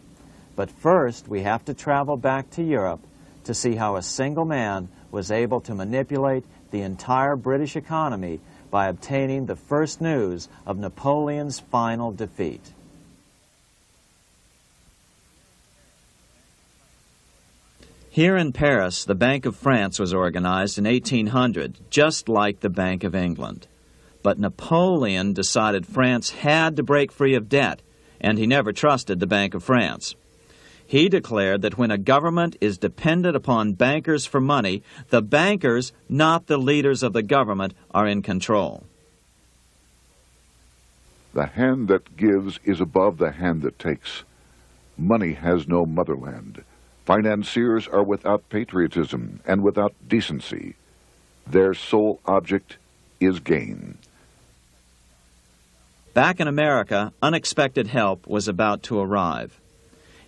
But first, we have to travel back to Europe to see how a single man was able to manipulate the entire British economy by obtaining the first news of Napoleon's final defeat. Here in Paris, the Bank of France was organized in 1800, just like the Bank of England. But Napoleon decided France had to break free of debt, and he never trusted the Bank of France. He declared that when a government is dependent upon bankers for money, the bankers, not the leaders of the government, are in control. The hand that gives is above the hand that takes. Money has no motherland. Financiers are without patriotism and without decency. Their sole object is gain. Back in America, unexpected help was about to arrive.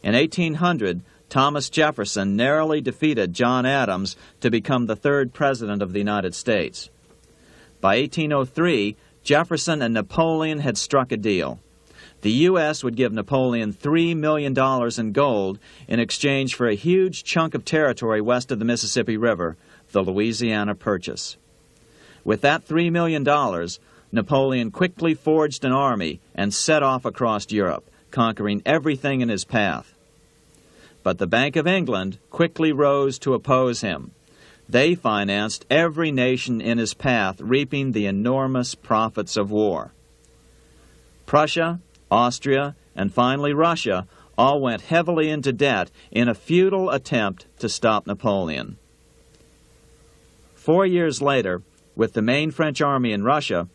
In 1800, Thomas Jefferson narrowly defeated John Adams to become the third president of the United States. By 1803, Jefferson and Napoleon had struck a deal. The U.S. would give Napoleon $3 million in gold in exchange for a huge chunk of territory west of the Mississippi River, the Louisiana Purchase. With that $3 million, Napoleon quickly forged an army and set off across Europe, conquering everything in his path. But the Bank of England quickly rose to oppose him. They financed every nation in his path, reaping the enormous profits of war. Prussia, Austria, and finally Russia all went heavily into debt in a futile attempt to stop Napoleon. 4 years later, with the main French army in Russia,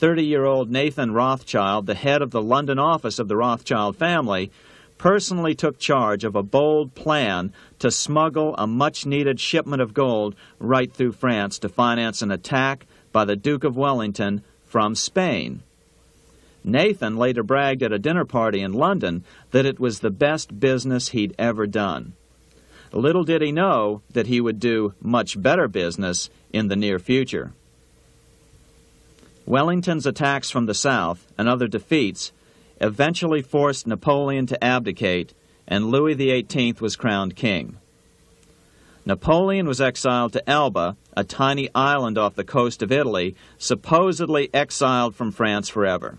30-year-old Nathan Rothschild, the head of the London office of the Rothschild family, personally took charge of a bold plan to smuggle a much-needed shipment of gold right through France to finance an attack by the Duke of Wellington from Spain. Nathan later bragged at a dinner party in London that it was the best business he'd ever done. Little did he know that he would do much better business in the near future. Wellington's attacks from the south and other defeats eventually forced Napoleon to abdicate, and Louis XVIII was crowned king. Napoleon was exiled to Elba, a tiny island off the coast of Italy, supposedly exiled from France forever.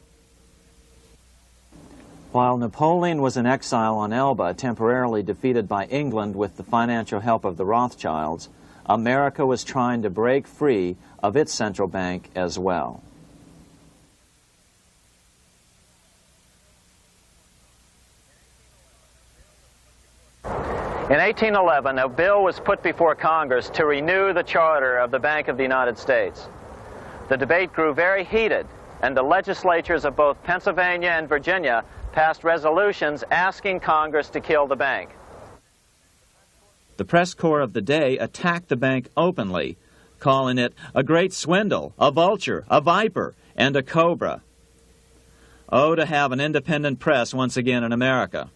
While Napoleon was in exile on Elba, temporarily defeated by England with the financial help of the Rothschilds, America was trying to break free of its central bank as well. In 1811, a bill was put before Congress to renew the charter of the Bank of the United States. The debate grew very heated, and the legislatures of both Pennsylvania and Virginia passed resolutions asking Congress to kill the bank. The press corps of the day attacked the bank openly, calling it a great swindle, a vulture, a viper, and a cobra. Oh, to have an independent press once again in America.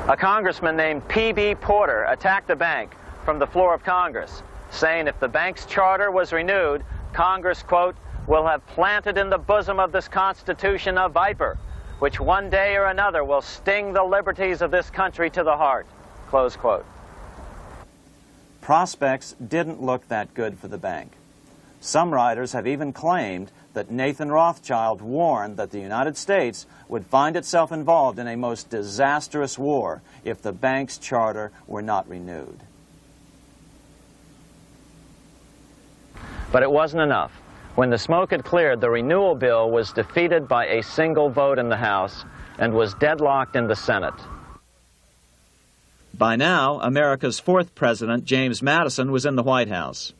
A congressman named P.B. Porter attacked the bank from the floor of Congress, saying if the bank's charter was renewed, Congress, quote, will have planted in the bosom of this Constitution a viper, which one day or another will sting the liberties of this country to the heart, close quote. Prospects didn't look that good for the bank. Some writers have even claimed that Nathan Rothschild warned that the United States would find itself involved in a most disastrous war if the bank's charter were not renewed. But it wasn't enough. When the smoke had cleared, the renewal bill was defeated by a single vote in the House and was deadlocked in the Senate. By now, America's fourth president, James Madison, was in the White House.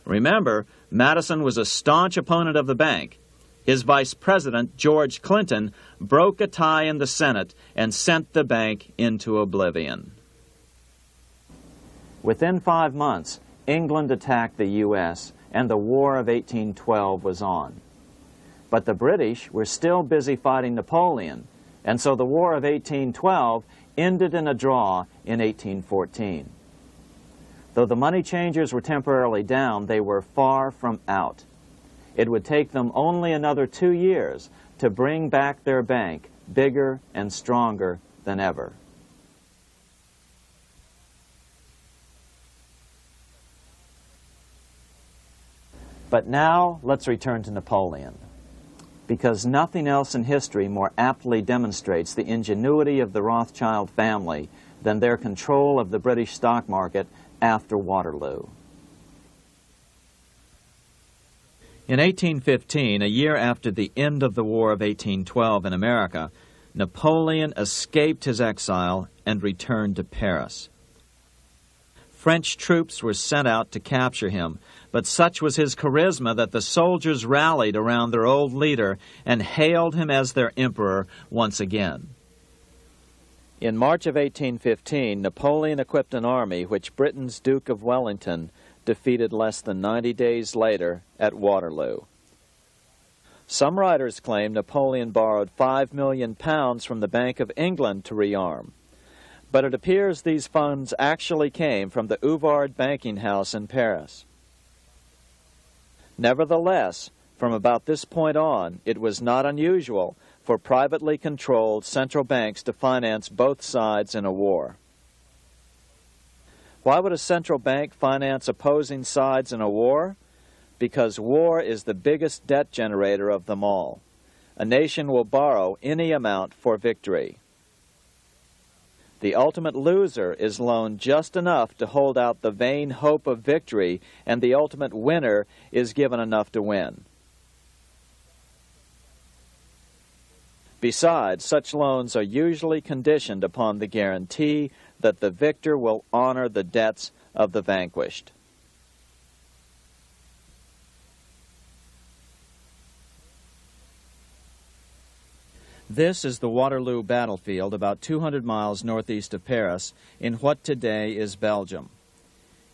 Remember, Madison was a staunch opponent of the bank. His vice president, George Clinton, broke a tie in the Senate and sent the bank into oblivion. Within 5 months, England attacked the U.S., and the War of 1812 was on. But the British were still busy fighting Napoleon, and so the War of 1812 ended in a draw in 1814. Though the money changers were temporarily down, they were far from out. It would take them only another 2 years to bring back their bank bigger and stronger than ever. But now let's return to Napoleon, because nothing else in history more aptly demonstrates the ingenuity of the Rothschild family than their control of the British stock market after Waterloo. In 1815, a year after the end of the War of 1812 in America, Napoleon escaped his exile and returned to Paris. French troops were sent out to capture him, but such was his charisma that the soldiers rallied around their old leader and hailed him as their emperor once again. In March of 1815, Napoleon equipped an army which Britain's Duke of Wellington defeated less than 90 days later at Waterloo. Some writers claim Napoleon borrowed £5 million from the Bank of England to rearm, but it appears these funds actually came from the Ouvard banking house in Paris. Nevertheless, from about this point on, it was not unusual for privately controlled central banks to finance both sides in a war. Why would a central bank finance opposing sides in a war? Because war is the biggest debt generator of them all. A nation will borrow any amount for victory. The ultimate loser is loaned just enough to hold out the vain hope of victory, and the ultimate winner is given enough to win. Besides, such loans are usually conditioned upon the guarantee that the victor will honor the debts of the vanquished. This is the Waterloo battlefield about 200 miles northeast of Paris in what today is Belgium.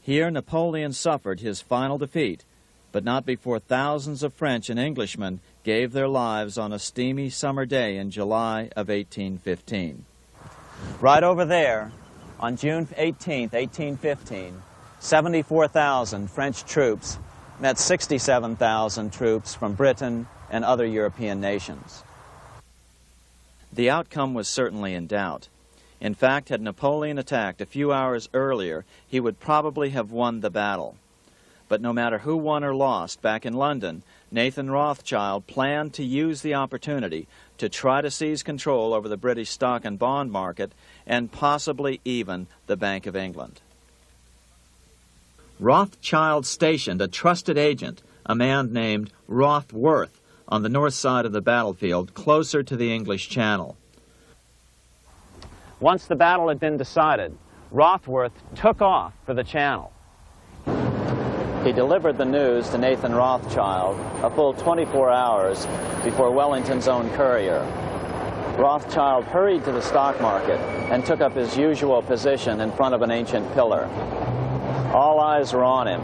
Here Napoleon suffered his final defeat, but not before thousands of French and Englishmen gave their lives on a steamy summer day in July of 1815. Right over there, on June 18, 1815, 74,000 French troops met 67,000 troops from Britain and other European nations. The outcome was certainly in doubt. In fact, had Napoleon attacked a few hours earlier, he would probably have won the battle. But no matter who won or lost, back in London, Nathan Rothschild planned to use the opportunity to try to seize control over the British stock and bond market and possibly even the Bank of England. Rothschild stationed a trusted agent, a man named Rothworth, on the north side of the battlefield, closer to the English Channel. Once the battle had been decided, Rothworth took off for the Channel. He delivered the news to Nathan Rothschild a full 24 hours before Wellington's own courier. Rothschild hurried to the stock market and took up his usual position in front of an ancient pillar. All eyes were on him.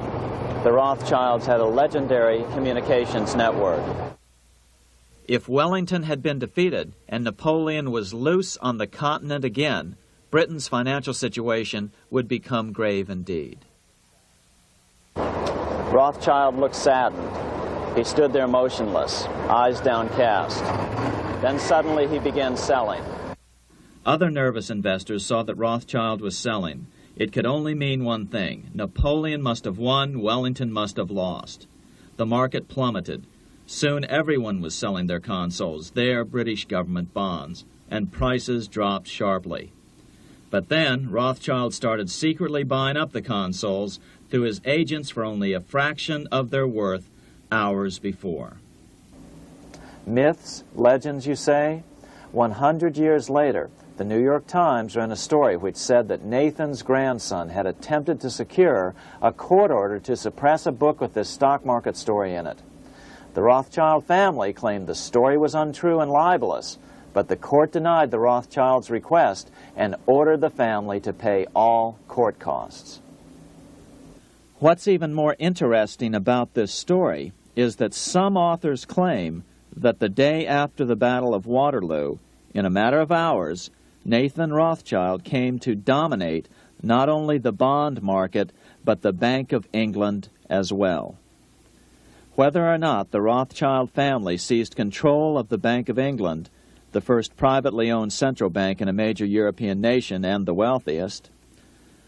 The Rothschilds had a legendary communications network. If Wellington had been defeated and Napoleon was loose on the continent again, Britain's financial situation would become grave indeed. Rothschild looked saddened. He stood there motionless, eyes downcast. Then suddenly he began selling. Other nervous investors saw that Rothschild was selling. It could only mean one thing. Napoleon must have won, Wellington must have lost. The market plummeted. Soon everyone was selling their consols, their British government bonds, and prices dropped sharply. But then Rothschild started secretly buying up the consols through his agents for only a fraction of their worth hours before. Myths, legends, you say? 100 years later, the New York Times ran a story which said that Nathan's grandson had attempted to secure a court order to suppress a book with this stock market story in it. The Rothschild family claimed the story was untrue and libelous, but the court denied the Rothschilds' request and ordered the family to pay all court costs. What's even more interesting about this story is that some authors claim that the day after the Battle of Waterloo, in a matter of hours, Nathan Rothschild came to dominate not only the bond market, but the Bank of England as well. Whether or not the Rothschild family seized control of the Bank of England, the first privately owned central bank in a major European nation and the wealthiest,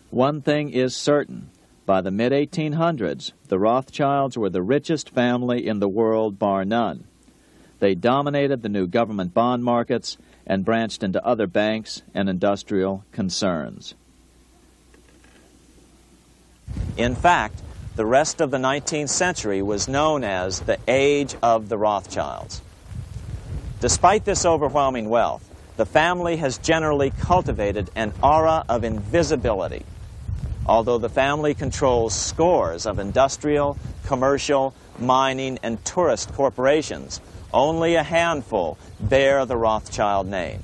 one thing is certain. By the mid-1800s, the Rothschilds were the richest family in the world, bar none. They dominated the new government bond markets and branched into other banks and industrial concerns. In fact, the rest of the 19th century was known as the Age of the Rothschilds. Despite this overwhelming wealth, the family has generally cultivated an aura of invisibility. Although the family controls scores of industrial, commercial, mining, and tourist corporations, only a handful bear the Rothschild name.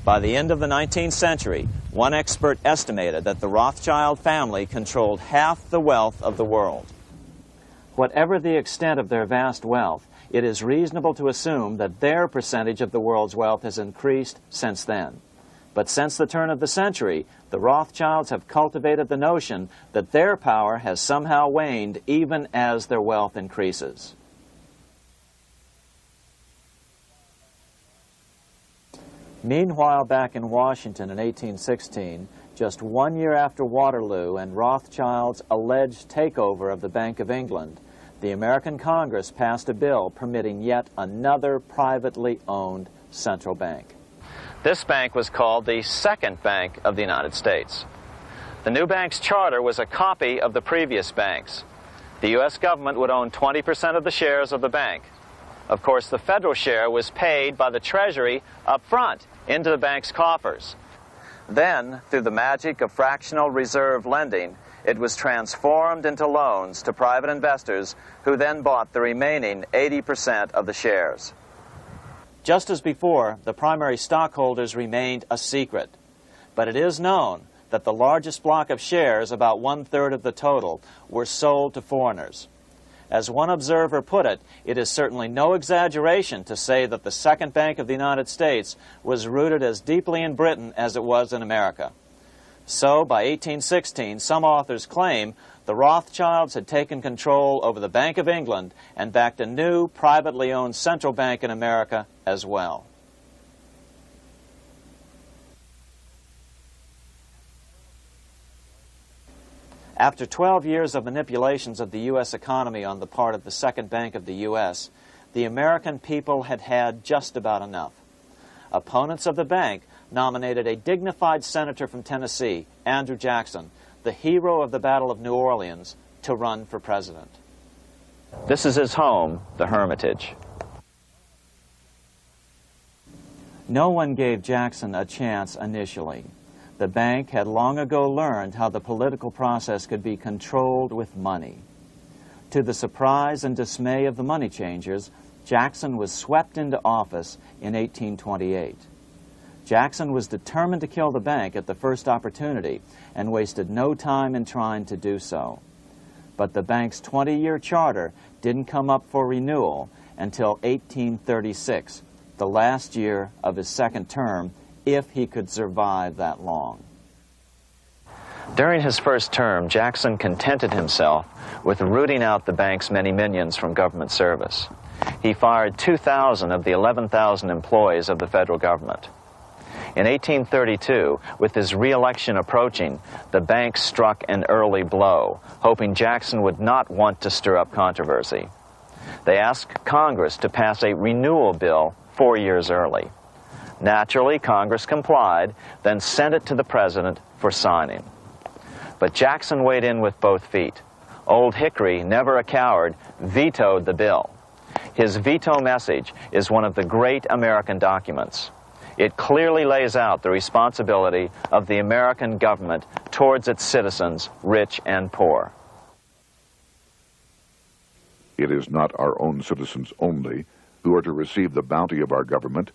By the end of the 19th century, one expert estimated that the Rothschild family controlled half the wealth of the world. Whatever the extent of their vast wealth, it is reasonable to assume that their percentage of the world's wealth has increased since then. But since the turn of the century, the Rothschilds have cultivated the notion that their power has somehow waned even as their wealth increases. Meanwhile, back in Washington in 1816, just 1 year after Waterloo and Rothschild's alleged takeover of the Bank of England, the American Congress passed a bill permitting yet another privately owned central bank. This bank was called the Second Bank of the United States. The new bank's charter was a copy of the previous bank's. The U.S. government would own 20% of the shares of the bank. Of course, the federal share was paid by the Treasury up front into the bank's coffers. Then, through the magic of fractional reserve lending, it was transformed into loans to private investors who then bought the remaining 80% of the shares. Just as before, the primary stockholders remained a secret. But it is known that the largest block of shares, about 1/3 of the total, were sold to foreigners. As one observer put it, it is certainly no exaggeration to say that the Second Bank of the United States was rooted as deeply in Britain as it was in America. So, by 1816, some authors claim the Rothschilds had taken control over the Bank of England and backed a new, privately owned central bank in America as well. After 12 years of manipulations of the U.S. economy on the part of the Second Bank of the U.S., the American people had had just about enough. Opponents of the bank nominated a dignified senator from Tennessee, Andrew Jackson, the hero of the Battle of New Orleans, to run for president. This is his home, the Hermitage. No one gave Jackson a chance initially. The bank had long ago learned how the political process could be controlled with money. To the surprise and dismay of the money changers, Jackson was swept into office in 1828. Jackson was determined to kill the bank at the first opportunity and wasted no time in trying to do so. But the bank's 20-year charter didn't come up for renewal until 1836, the last year of his second term, if he could survive that long. During his first term, Jackson contented himself with rooting out the bank's many minions from government service. He fired 2,000 of the 11,000 employees of the federal government. In 1832, with his re-election approaching, the bank struck an early blow, hoping Jackson would not want to stir up controversy. They asked Congress to pass a renewal bill 4 years early. Naturally, Congress complied, then sent it to the president for signing. But Jackson weighed in with both feet. Old Hickory, never a coward, vetoed the bill. His veto message is one of the great American documents. It clearly lays out the responsibility of the American government towards its citizens, rich and poor. It is not our own citizens only who are to receive the bounty of our government.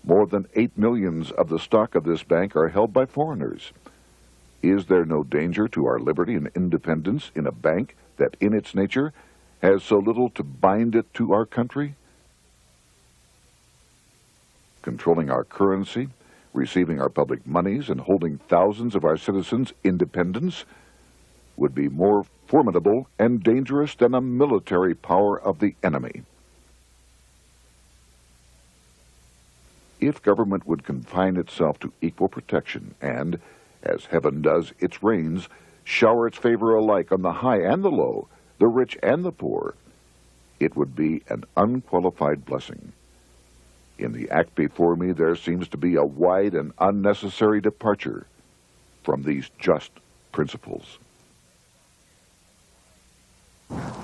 More than 8 million of the stock of this bank are held by foreigners. Is there no danger to our liberty and independence in a bank that in its nature has so little to bind it to our country? Controlling our currency, receiving our public monies, and holding thousands of our citizens' independence would be more formidable and dangerous than a military power of the enemy. If government would confine itself to equal protection and, as heaven does its rains, shower its favor alike on the high and the low, the rich and the poor, it would be an unqualified blessing. In the act before me, there seems to be a wide and unnecessary departure from these just principles.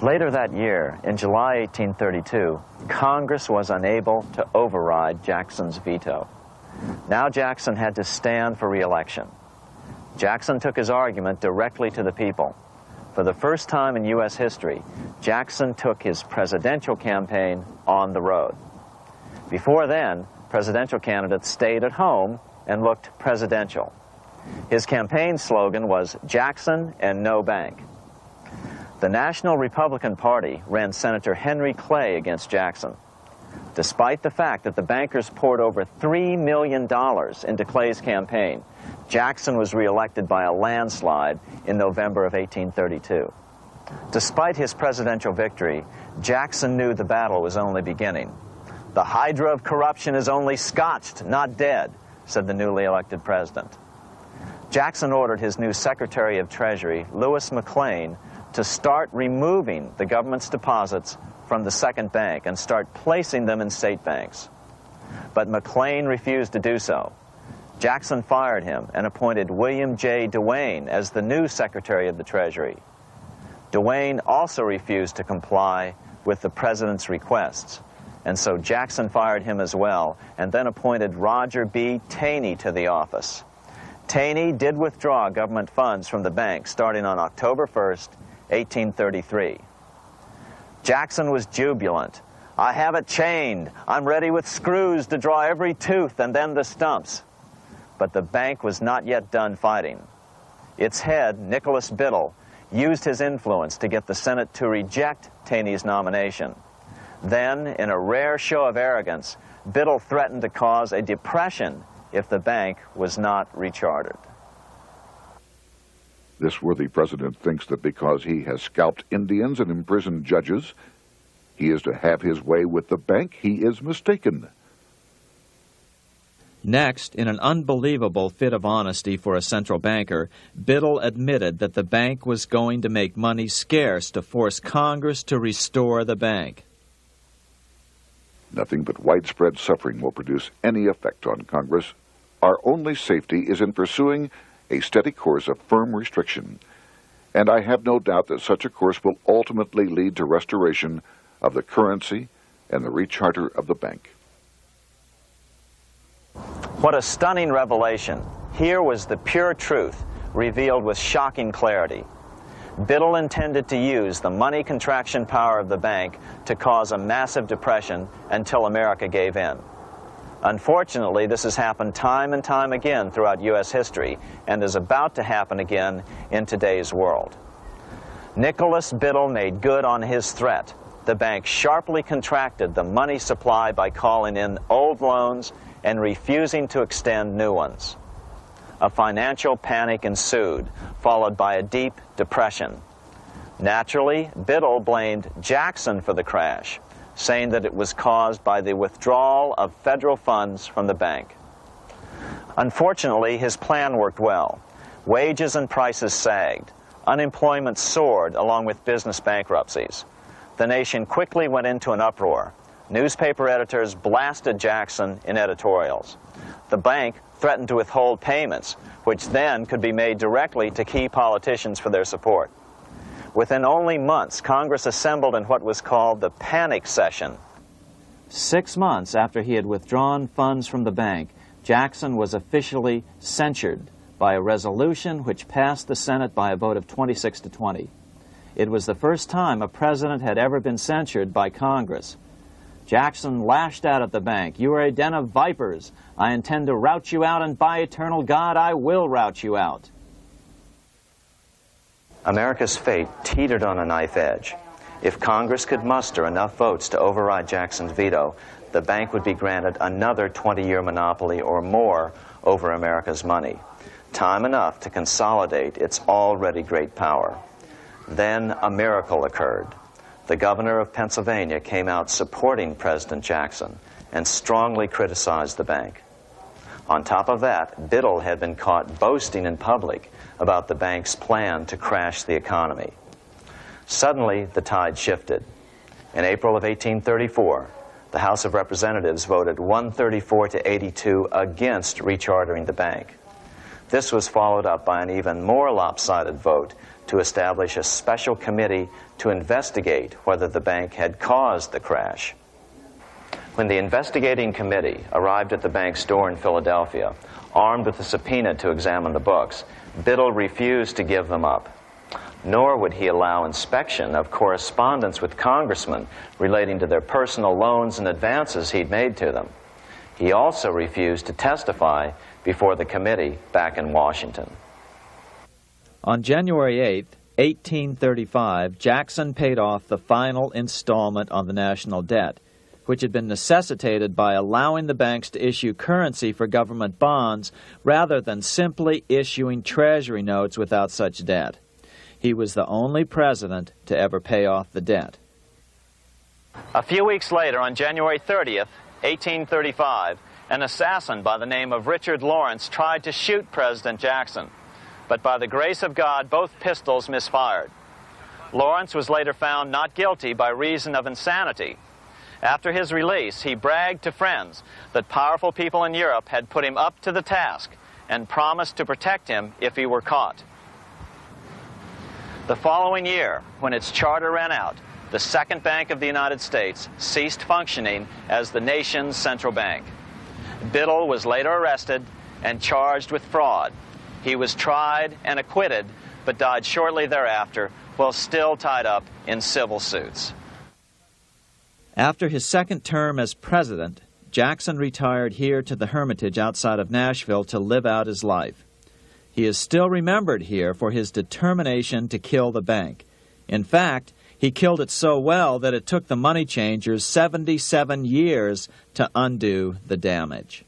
Later that year, in July 1832, Congress was unable to override Jackson's veto. Now Jackson had to stand for re-election. Jackson took his argument directly to the people. For the first time in U.S. history, Jackson took his presidential campaign on the road. Before then, presidential candidates stayed at home and looked presidential. His campaign slogan was "Jackson and no bank." The National Republican Party ran Senator Henry Clay against Jackson. Despite the fact that the bankers poured over $3 million into Clay's campaign, Jackson was reelected by a landslide in November of 1832. Despite his presidential victory, Jackson knew the battle was only beginning. "The hydra of corruption is only scotched, not dead," said the newly elected president. Jackson ordered his new Secretary of Treasury, Lewis McLean, to start removing the government's deposits from the second bank and start placing them in state banks. But McLean refused to do so. Jackson fired him and appointed William J. Duane as the new Secretary of the Treasury. Duane also refused to comply with the president's requests, and so Jackson fired him as well and then appointed Roger B. Taney to the office. Taney did withdraw government funds from the bank starting on October 1st, 1833. Jackson was jubilant. "I have it chained. I'm ready with screws to draw every tooth and then the stumps." But the bank was not yet done fighting. Its head, Nicholas Biddle, used his influence to get the Senate to reject Taney's nomination. Then, in a rare show of arrogance, Biddle threatened to cause a depression if the bank was not rechartered. This worthy president thinks that because he has scalped Indians and imprisoned judges, he is to have his way with the bank. He is mistaken. Next, in an unbelievable fit of honesty for a central banker, Biddle admitted that the bank was going to make money scarce to force Congress to restore the bank. Nothing but widespread suffering will produce any effect on Congress. Our only safety is in pursuing a steady course of firm restriction, and I have no doubt that such a course will ultimately lead to restoration of the currency and the recharter of the bank. What a stunning revelation. Here was the pure truth, revealed with shocking clarity. Biddle intended to use the money contraction power of the bank to cause a massive depression until America gave in. Unfortunately, this has happened time and time again throughout U.S. history and is about to happen again in today's world. Nicholas Biddle made good on his threat. The bank sharply contracted the money supply by calling in old loans and refusing to extend new ones. A financial panic ensued, followed by a deep depression. Naturally, Biddle blamed Jackson for the crash, saying that it was caused by the withdrawal of federal funds from the bank. Unfortunately, his plan worked well. Wages and prices sagged. Unemployment soared along with business bankruptcies. The nation quickly went into an uproar. Newspaper editors blasted Jackson in editorials. The bank threatened to withhold payments, which then could be made directly to key politicians for their support. Within only months, Congress assembled in what was called the panic session. 6 months after he had withdrawn funds from the bank, Jackson was officially censured by a resolution which passed the Senate by a vote of 26 to 20. It was the first time a president had ever been censured by Congress. Jackson lashed out at the bank. "You are a den of vipers. I intend to rout you out, and by eternal God, I will rout you out." America's fate teetered on a knife edge. If Congress could muster enough votes to override Jackson's veto, the bank would be granted another 20-year monopoly or more over America's money, time enough to consolidate its already great power. Then a miracle occurred. The governor of Pennsylvania came out supporting President Jackson and strongly criticized the bank. On top of that, Biddle had been caught boasting in public about the bank's plan to crash the economy. Suddenly, the tide shifted. In April of 1834, the House of Representatives voted 134 to 82 against rechartering the bank. This was followed up by an even more lopsided vote to establish a special committee to investigate whether the bank had caused the crash. When the investigating committee arrived at the bank's door in Philadelphia, armed with a subpoena to examine the books, Biddle refused to give them up. Nor would he allow inspection of correspondence with congressmen relating to their personal loans and advances he'd made to them. He also refused to testify before the committee back in Washington. On January 8th, 1835, Jackson paid off the final installment on the national debt, which had been necessitated by allowing the banks to issue currency for government bonds rather than simply issuing treasury notes without such debt. He was the only president to ever pay off the debt. A few weeks later, on January 30th, 1835, an assassin by the name of Richard Lawrence tried to shoot President Jackson, but by the grace of God, both pistols misfired. Lawrence was later found not guilty by reason of insanity. After his release, he bragged to friends that powerful people in Europe had put him up to the task and promised to protect him if he were caught. The following year, when its charter ran out, the Second Bank of the United States ceased functioning as the nation's central bank. Biddle was later arrested and charged with fraud. He was tried and acquitted, but died shortly thereafter while still tied up in civil suits. After his second term as president, Jackson retired here to the Hermitage outside of Nashville to live out his life. He is still remembered here for his determination to kill the bank. In fact, he killed it so well that it took the money changers 77 years to undo the damage.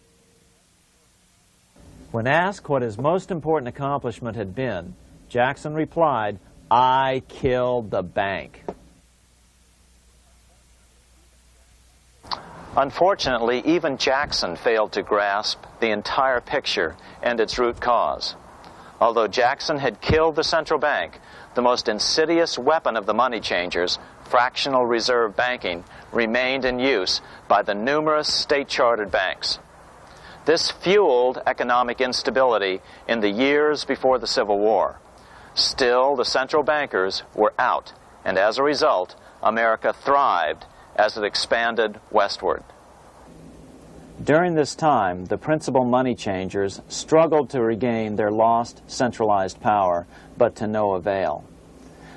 When asked what his most important accomplishment had been, Jackson replied, "I killed the bank." Unfortunately, even Jackson failed to grasp the entire picture and its root cause. Although Jackson had killed the central bank, the most insidious weapon of the money changers, fractional reserve banking, remained in use by the numerous state-chartered banks. This fueled economic instability in the years before the Civil War. Still, the central bankers were out, and as a result, America thrived as it expanded westward. During this time, the principal money changers struggled to regain their lost centralized power, but to no avail.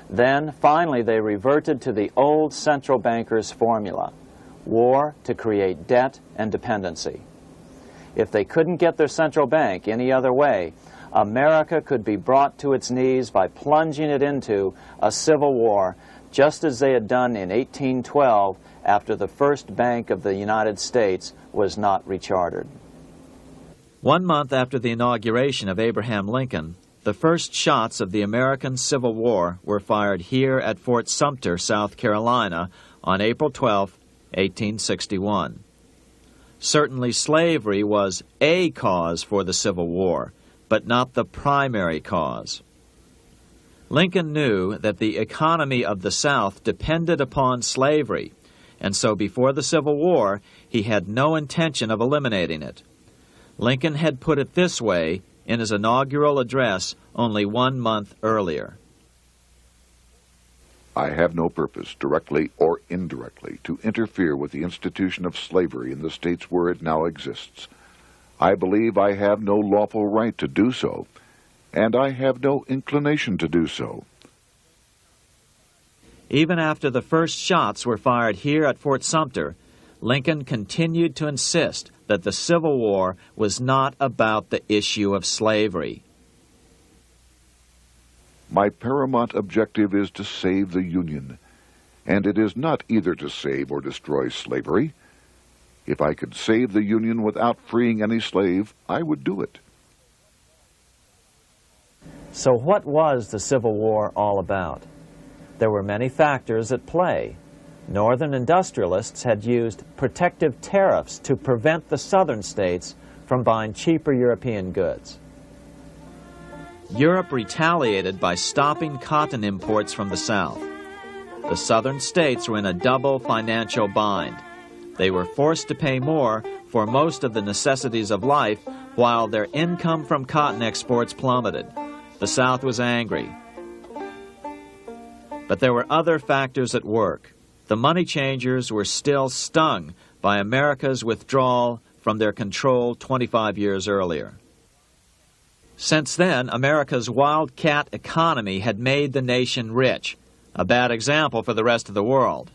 Then, finally, they reverted to the old central bankers' formula: war to create debt and dependency. If they couldn't get their central bank any other way, America could be brought to its knees by plunging it into a civil war, just as they had done in 1812 after the first Bank of the United States was not rechartered. 1 month after the inauguration of Abraham Lincoln, the first shots of the American Civil War were fired here at Fort Sumter, South Carolina, on April 12, 1861. Certainly slavery was a cause for the Civil War, but not the primary cause. Lincoln knew that the economy of the South depended upon slavery, and so before the Civil War, he had no intention of eliminating it. Lincoln had put it this way in his inaugural address only 1 month earlier. I have no purpose, directly or indirectly, to interfere with the institution of slavery in the states where it now exists. I believe I have no lawful right to do so, and I have no inclination to do so. Even after the first shots were fired here at Fort Sumter, Lincoln continued to insist that the Civil War was not about the issue of slavery. My paramount objective is to save the Union, and it is not either to save or destroy slavery. If I could save the Union without freeing any slave, I would do it. So what was the Civil War all about? There were many factors at play. Northern industrialists had used protective tariffs to prevent the southern states from buying cheaper European goods. Europe retaliated by stopping cotton imports from the South. The southern states were in a double financial bind. They were forced to pay more for most of the necessities of life, while their income from cotton exports plummeted. The South was angry. But there were other factors at work. The money changers were still stung by America's withdrawal from their control 25 years earlier. Since then, America's wildcat economy had made the nation rich, a bad example for the rest of the world.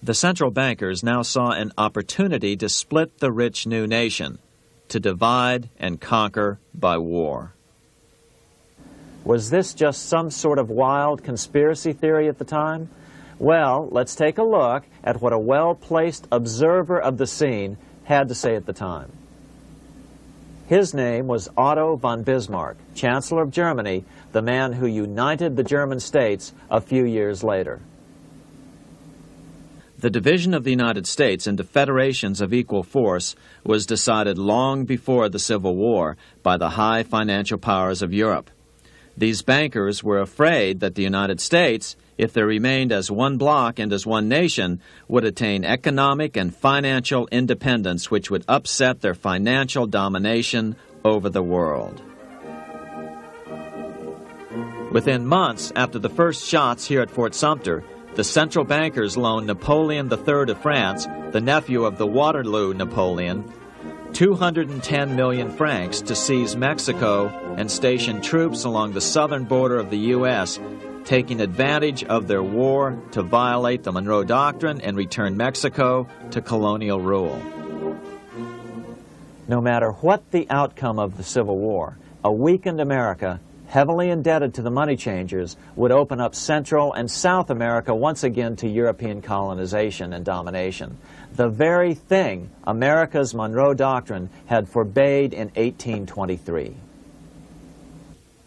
The central bankers now saw an opportunity to split the rich new nation, to divide and conquer by war. Was this just some sort of wild conspiracy theory at the time? Well, let's take a look at what a well-placed observer of the scene had to say at the time. His name was Otto von Bismarck, Chancellor of Germany, the man who united the German states a few years later. The division of the United States into federations of equal force was decided long before the Civil War by the high financial powers of Europe. These bankers were afraid that the United States, if they remained as one bloc and as one nation, would attain economic and financial independence which would upset their financial domination over the world. Within months after the first shots here at Fort Sumter, the central bankers loaned Napoleon III of France, the nephew of the Waterloo Napoleon, 210 million francs to seize Mexico and station troops along the southern border of the U.S., taking advantage of their war to violate the Monroe Doctrine and return Mexico to colonial rule. No matter what the outcome of the Civil War, a weakened America, heavily indebted to the money changers, would open up Central and South America once again to European colonization and domination. The very thing America's Monroe Doctrine had forbade in 1823.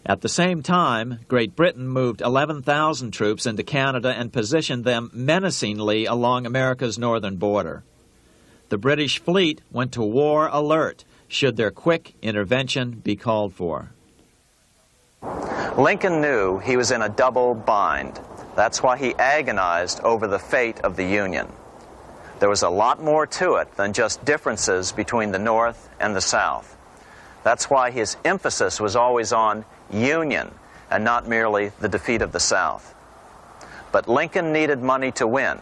At the same time, Great Britain moved 11,000 troops into Canada and positioned them menacingly along America's northern border. The British fleet went to war alert should their quick intervention be called for. Lincoln knew he was in a double bind. That's why he agonized over the fate of the Union. There was a lot more to it than just differences between the North and the South. That's why his emphasis was always on union and not merely the defeat of the South. But Lincoln needed money to win.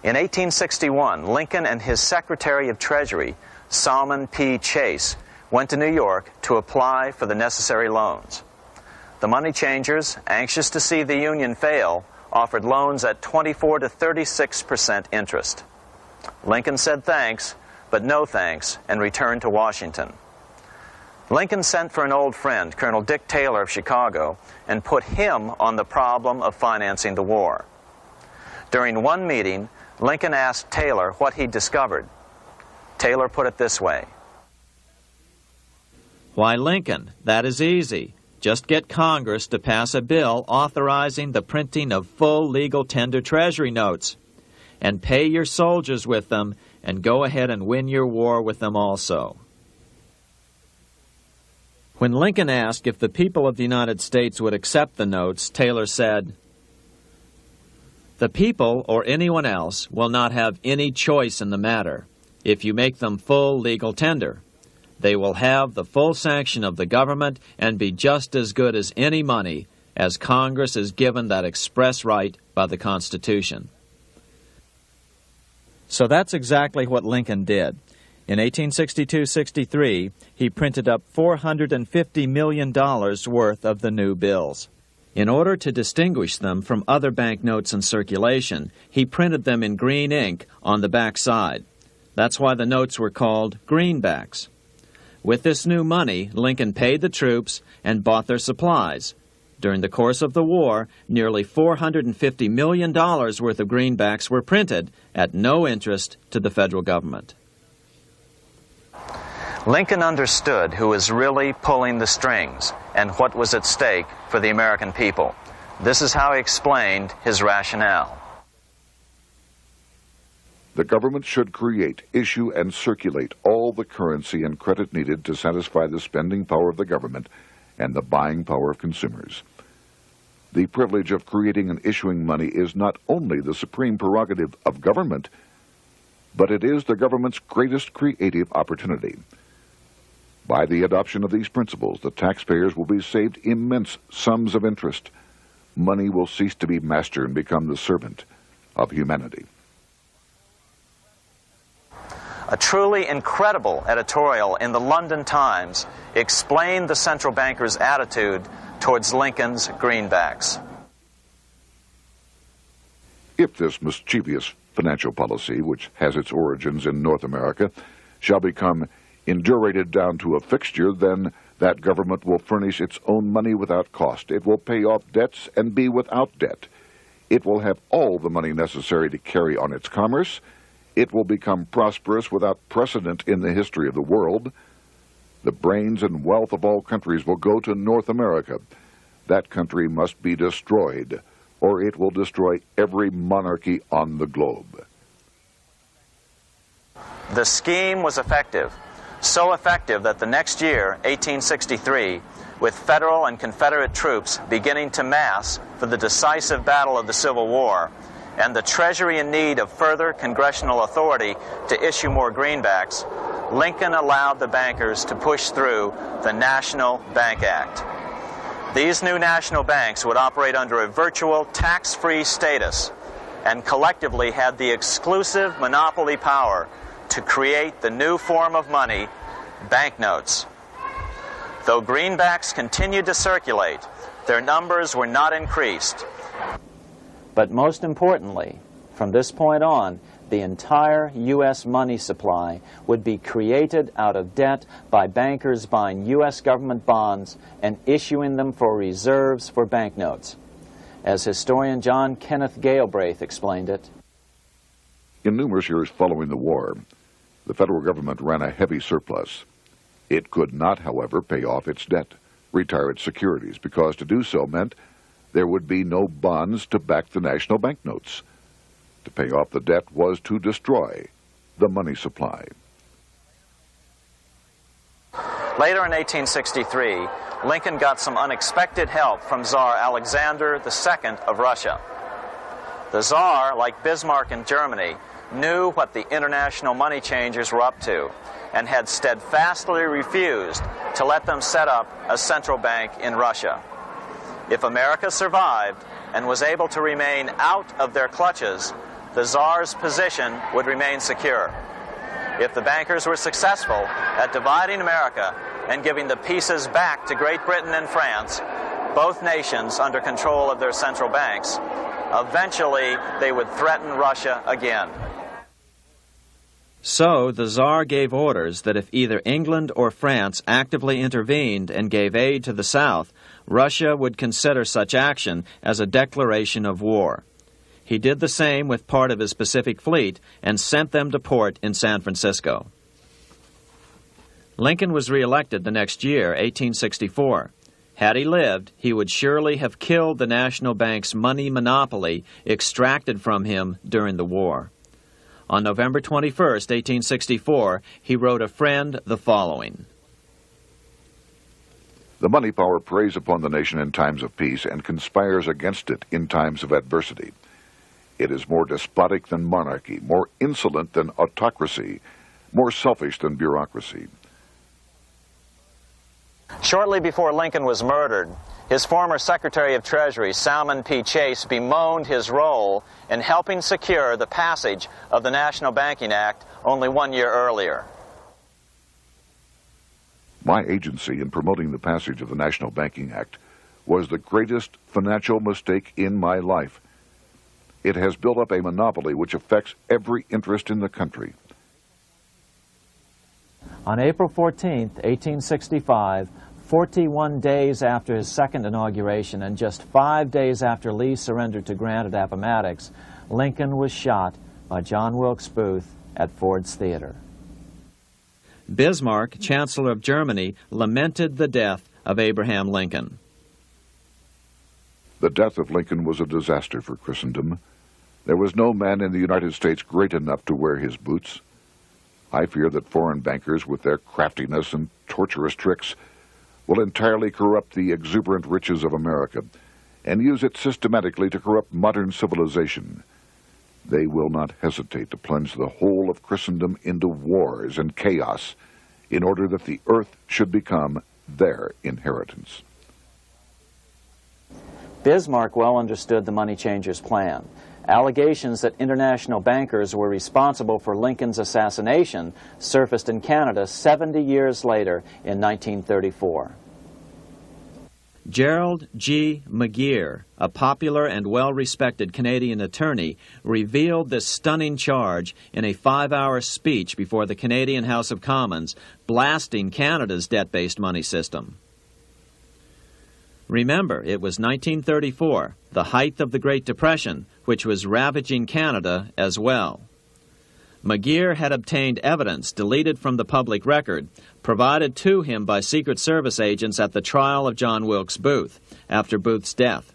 In 1861, Lincoln and his Secretary of Treasury, Salmon P. Chase, went to New York to apply for the necessary loans. The money changers, anxious to see the Union fail, offered loans at 24 to 36% interest. Lincoln said thanks, but no thanks, and returned to Washington. Lincoln sent for an old friend, Colonel Dick Taylor of Chicago, and put him on the problem of financing the war. During one meeting, Lincoln asked Taylor what he'd discovered. Taylor put it this way. Why, Lincoln, that is easy. Just get Congress to pass a bill authorizing the printing of full legal tender treasury notes, and pay your soldiers with them, and go ahead and win your war with them also. When Lincoln asked if the people of the United States would accept the notes, Taylor said, "The people, or anyone else, will not have any choice in the matter if you make them full legal tender. They will have the full sanction of the government and be just as good as any money, as Congress is given that express right by the Constitution." So that's exactly what Lincoln did. In 1862-63, he printed up $450 million worth of the new bills. In order to distinguish them from other banknotes in circulation, he printed them in green ink on the back side. That's why the notes were called greenbacks. With this new money, Lincoln paid the troops and bought their supplies. During the course of the war, nearly $450 million worth of greenbacks were printed at no interest to the federal government. Lincoln understood who was really pulling the strings and what was at stake for the American people. This is how he explained his rationale. The government should create, issue, and circulate all the currency and credit needed to satisfy the spending power of the government and the buying power of consumers. The privilege of creating and issuing money is not only the supreme prerogative of government, but it is the government's greatest creative opportunity. By the adoption of these principles, the taxpayers will be saved immense sums of interest. Money will cease to be master and become the servant of humanity. A truly incredible editorial in the London Times explained the central bankers' attitude towards Lincoln's greenbacks. If this mischievous financial policy, which has its origins in North America, shall become indurated down to a fixture, then That government will furnish its own money without cost. It will pay off debts and be without debt. It will have all the money necessary to carry on its commerce. It will become prosperous without precedent in the history of the world. The brains and wealth of all countries will go to North America. That country must be destroyed, or it will destroy every monarchy on the globe. The scheme was effective, so effective that the next year, 1863, with Federal and Confederate troops beginning to mass for the decisive battle of the Civil War, and the Treasury in need of further congressional authority to issue more greenbacks, Lincoln allowed the bankers to push through the National Bank Act. These new national banks would operate under a virtual tax-free status and collectively had the exclusive monopoly power to create the new form of money, banknotes. Though greenbacks continued to circulate, their numbers were not increased. But most importantly, from this point on, the entire U.S. money supply would be created out of debt by bankers buying U.S. government bonds and issuing them for reserves for banknotes. As historian John Kenneth Galbraith explained it, in numerous years following the war, the federal government ran a heavy surplus. It could not, however, pay off its debt, retire its securities, because to do so meant there would be no bonds to back the national banknotes. To pay off the debt was to destroy the money supply. Later in 1863, Lincoln got some unexpected help from Tsar Alexander II of Russia. The Tsar, like Bismarck in Germany, knew what the international money changers were up to and had steadfastly refused to let them set up a central bank in Russia. If America survived and was able to remain out of their clutches, the Tsar's position would remain secure. If the bankers were successful at dividing America and giving the pieces back to Great Britain and France, both nations under control of their central banks, eventually they would threaten Russia again. So the Tsar gave orders that if either England or France actively intervened and gave aid to the South, Russia would consider such action as a declaration of war. He did the same with part of his Pacific Fleet and sent them to port in San Francisco. Lincoln was reelected the next year, 1864. Had he lived, he would surely have killed the national bank's money monopoly extracted from him during the war. On November 21, 1864, he wrote a friend the following. The money power preys upon the nation in times of peace and conspires against it in times of adversity. It is more despotic than monarchy, more insolent than autocracy, more selfish than bureaucracy. Shortly before Lincoln was murdered, his former Secretary of Treasury, Salmon P. Chase, bemoaned his role in helping secure the passage of the National Banking Act only 1 year earlier. My agency in promoting the passage of the National Banking Act was the greatest financial mistake in my life. It has built up a monopoly which affects every interest in the country. On April 14, 1865, 41 days after his second inauguration and just 5 days after Lee surrendered to Grant at Appomattox, Lincoln was shot by John Wilkes Booth at Ford's Theater. Bismarck, Chancellor of Germany, lamented the death of Abraham Lincoln. The death of Lincoln was a disaster for Christendom. There was no man in the United States great enough to wear his boots. I fear that foreign bankers, with their craftiness and torturous tricks, will entirely corrupt the exuberant riches of America and use it systematically to corrupt modern civilization. They will not hesitate to plunge the whole of Christendom into wars and chaos in order that the earth should become their inheritance. Bismarck well understood the money changers' plan. Allegations that international bankers were responsible for Lincoln's assassination surfaced in Canada 70 years later in 1934. Gerald G. McGeer, a popular and well-respected Canadian attorney, revealed this stunning charge in a 5-hour speech before the Canadian House of Commons, blasting Canada's debt-based money system. Remember, it was 1934, the height of the Great Depression, which was ravaging Canada as well. McGeer had obtained evidence deleted from the public record, provided to him by Secret Service agents at the trial of John Wilkes Booth, after Booth's death.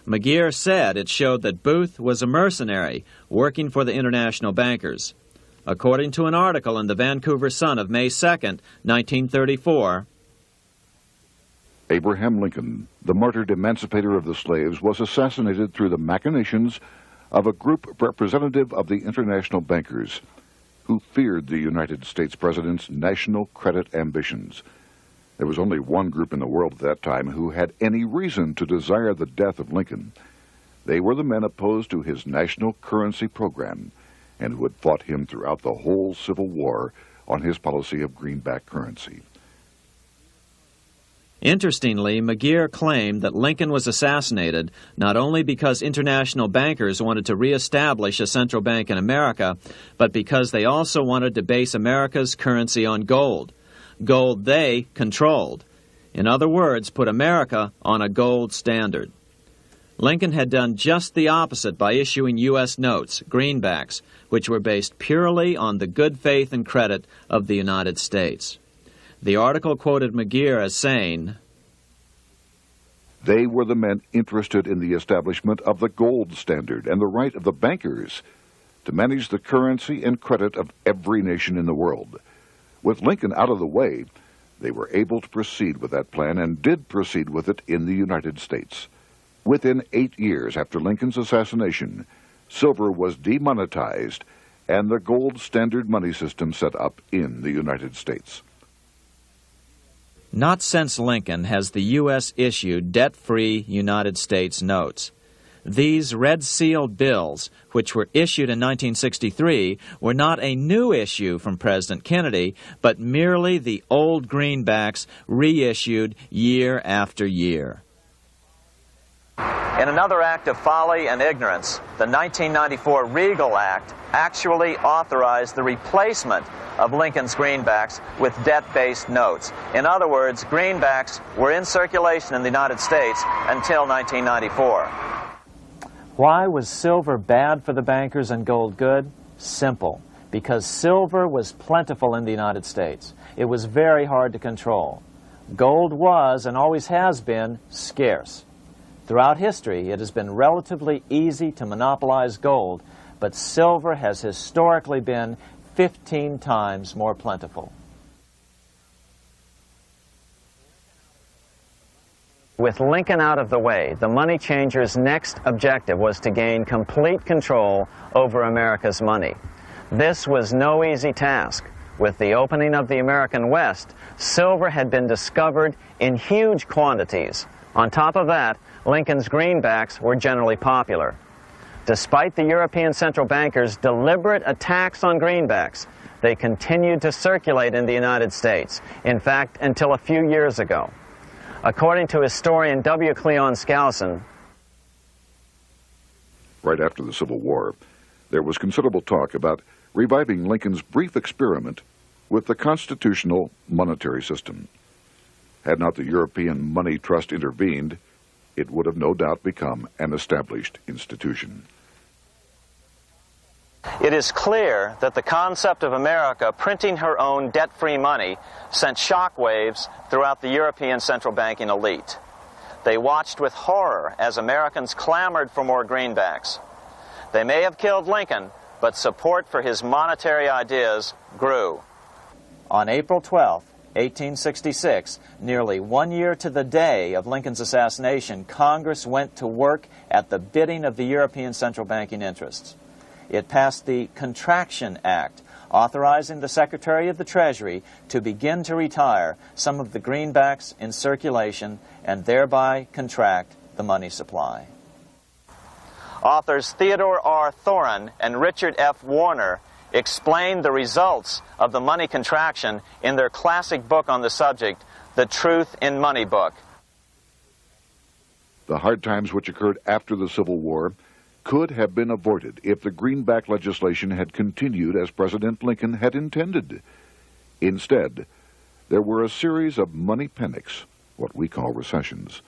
McGeer said it showed that Booth was a mercenary working for the international bankers. According to an article in the Vancouver Sun of May 2, 1934, Abraham Lincoln, the martyred emancipator of the slaves, was assassinated through the machinations of a group representative of the international bankers who feared the United States president's national credit ambitions. There was only one group in the world at that time who had any reason to desire the death of Lincoln. They were the men opposed to his national currency program and who had fought him throughout the whole Civil War on his policy of greenback currency. Interestingly, McGeer claimed that Lincoln was assassinated not only because international bankers wanted to reestablish a central bank in America, but because they also wanted to base America's currency on gold. Gold they controlled. In other words, put America on a gold standard. Lincoln had done just the opposite by issuing U.S. notes, greenbacks, which were based purely on the good faith and credit of the United States. The article quoted McGeer as saying, "They were the men interested in the establishment of the gold standard and the right of the bankers to manage the currency and credit of every nation in the world. With Lincoln out of the way, they were able to proceed with that plan and did proceed with it in the United States. Within 8 years after Lincoln's assassination, silver was demonetized and the gold standard money system set up in the United States." Not since Lincoln has the U.S. issued debt-free United States notes. These red-sealed bills, which were issued in 1963, were not a new issue from President Kennedy, but merely the old greenbacks reissued year after year. In another act of folly and ignorance, the 1994 Regal Act actually authorized the replacement of Lincoln's greenbacks with debt-based notes. In other words, greenbacks were in circulation in the United States until 1994. Why was silver bad for the bankers and gold good? Simple. Because silver was plentiful in the United States. It was very hard to control. Gold was, and always has been, scarce. Throughout history, it has been relatively easy to monopolize gold, but silver has historically been 15 times more plentiful. With Lincoln out of the way, the money changers' next objective was to gain complete control over America's money. This was no easy task. With the opening of the American West, silver had been discovered in huge quantities. On top of that, Lincoln's greenbacks were generally popular. Despite the European central bankers' deliberate attacks on greenbacks, they continued to circulate in the United States, in fact, until a few years ago. According to historian W. Cleon Skousen, right after the Civil War, there was considerable talk about reviving Lincoln's brief experiment with the constitutional monetary system. Had not the European Money Trust intervened, it would have no doubt become an established institution. it is clear that the concept of America printing her own debt-free money sent shockwaves throughout the European central banking elite. They watched with horror as Americans clamored for more greenbacks. They may have killed Lincoln, but support for his monetary ideas grew. On April 12, 1866, nearly 1 year to the day of Lincoln's assassination, Congress went to work at the bidding of the European central banking interests. It passed the Contraction Act, authorizing the Secretary of the Treasury to begin to retire some of the greenbacks in circulation and thereby contract the money supply. Authors Theodore R. Thorin and Richard F. Warner explained the results of the money contraction in their classic book on the subject, The Truth in Money Book. The hard times which occurred after the Civil War could have been avoided if the greenback legislation had continued as President Lincoln had intended. Instead, there were a series of money panics, what we call recessions,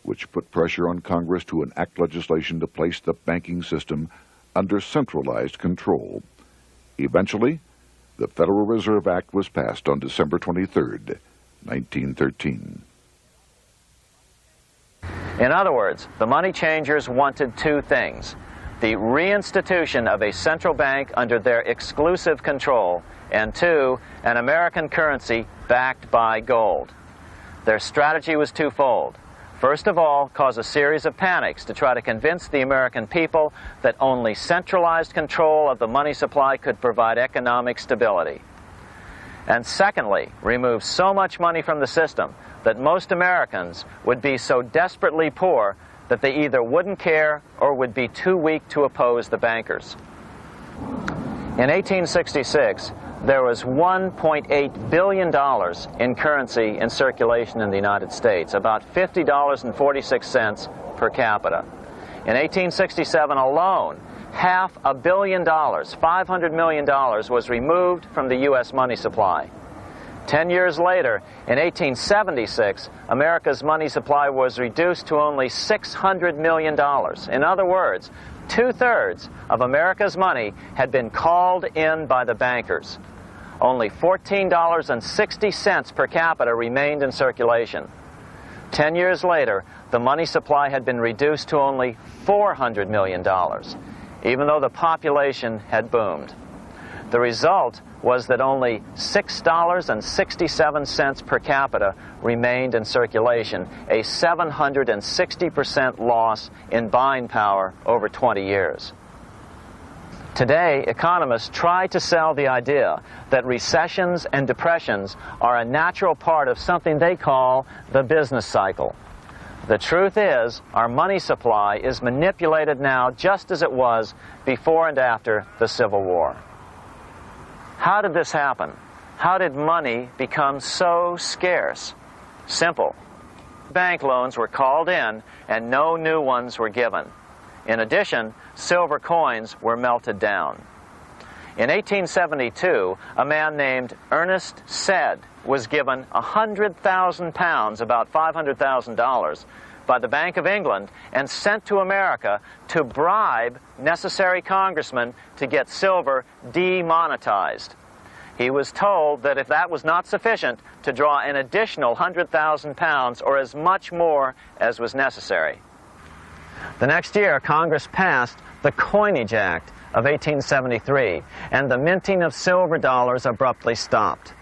which put pressure on Congress to enact legislation to place the banking system under centralized control. Eventually, the Federal Reserve Act was passed on December 23, 1913. In other words, the money changers wanted two things: the reinstitution of a central bank under their exclusive control, and two, an American currency backed by gold. Their strategy was twofold. First of all, cause a series of panics to try to convince the American people that only centralized control of the money supply could provide economic stability. And secondly, remove so much money from the system that most Americans would be so desperately poor that they either wouldn't care or would be too weak to oppose the bankers. In 1866, there was $1.8 billion in currency in circulation in the United States, about $50.46 per capita. In 1867 alone, $500 million, $500 million, was removed from the U.S. money supply. 10 years later, in 1876, America's money supply was reduced to only $600 million. In other words, 2/3 of America's money had been called in by the bankers. Only $14.60 per capita remained in circulation. 10 years later, the money supply had been reduced to only $400 million, even though the population had boomed. The result was that only $6.67 per capita remained in circulation, a 760% loss in buying power over 20 years. Today, economists try to sell the idea that recessions and depressions are a natural part of something they call the business cycle. The truth is, our money supply is manipulated now just as it was before and after the Civil War. How did this happen? How did money become so scarce? Simple. Bank loans were called in and no new ones were given. In addition, silver coins were melted down. In 1872, a man named Ernest Sed was given 100,000 pounds, about $500,000, by the Bank of England and sent to America to bribe necessary congressmen to get silver demonetized. He was told that if that was not sufficient, to draw an additional 100,000 pounds or as much more as was necessary. The next year, Congress passed the Coinage Act of 1873, and the minting of silver dollars abruptly stopped.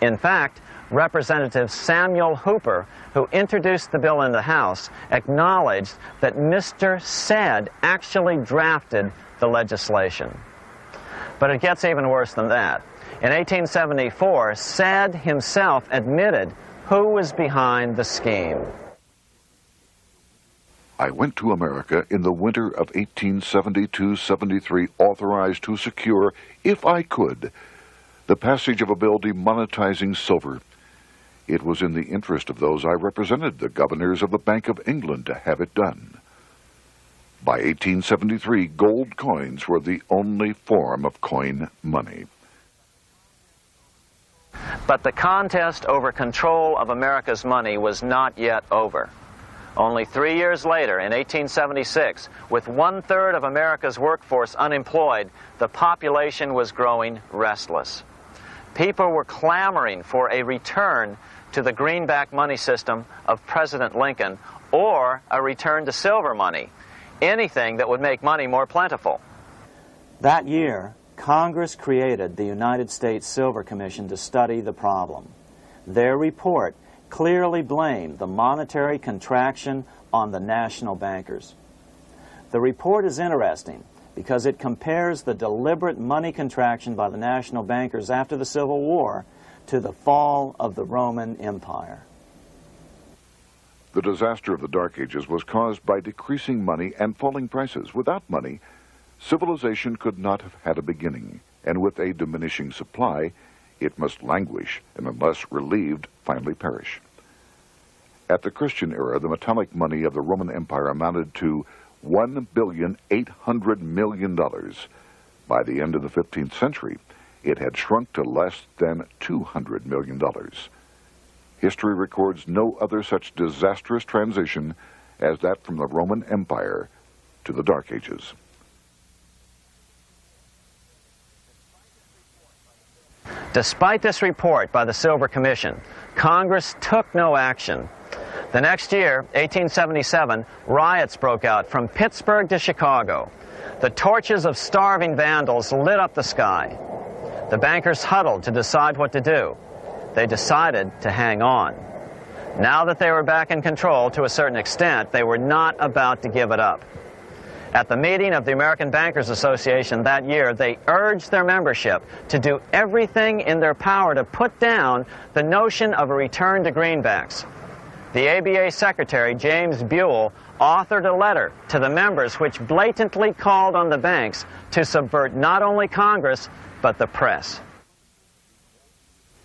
In fact, Representative Samuel Hooper, who introduced the bill in the House, acknowledged that Mr. Sed actually drafted the legislation. But it gets even worse than that. In 1874, Sed himself admitted who was behind the scheme. I went to America in the winter of 1872-73, authorized to secure, if I could, the passage of a bill demonetizing silver. It was in the interest of those I represented, the governors of the Bank of England, to have it done. By 1873, gold coins were the only form of coin money. But the contest over control of America's money was not yet over. Only 3 years later, in 1876, with 1/3 of America's workforce unemployed, the population was growing restless. People were clamoring for a return to the greenback money system of President Lincoln, or a return to silver money, anything that would make money more plentiful. That year, Congress created the United States Silver Commission to study the problem. Their report clearly blamed the monetary contraction on the national bankers. The report is interesting because it compares the deliberate money contraction by the national bankers after the Civil War to the fall of the Roman Empire. The disaster of the Dark Ages was caused by decreasing money and falling prices. Without money, civilization could not have had a beginning, and with a diminishing supply, it must languish, and unless relieved, finally perish. At the Christian era, the metallic money of the Roman Empire amounted to $1,800,000,000. By the end of the 15th century, it had shrunk to less than $200 million. History records no other such disastrous transition as that from the Roman Empire to the Dark Ages. Despite this report by the Silver Commission, Congress took no action. The next year, 1877, riots broke out from Pittsburgh to Chicago. The torches of starving vandals lit up the sky. The bankers huddled to decide what to do. They decided to hang on. Now that they were back in control to a certain extent, they were not about to give it up. At the meeting of the American Bankers Association that year, they urged their membership to do everything in their power to put down the notion of a return to greenbacks. The ABA Secretary, James Buell, authored a letter to the members which blatantly called on the banks to subvert not only Congress, but the press.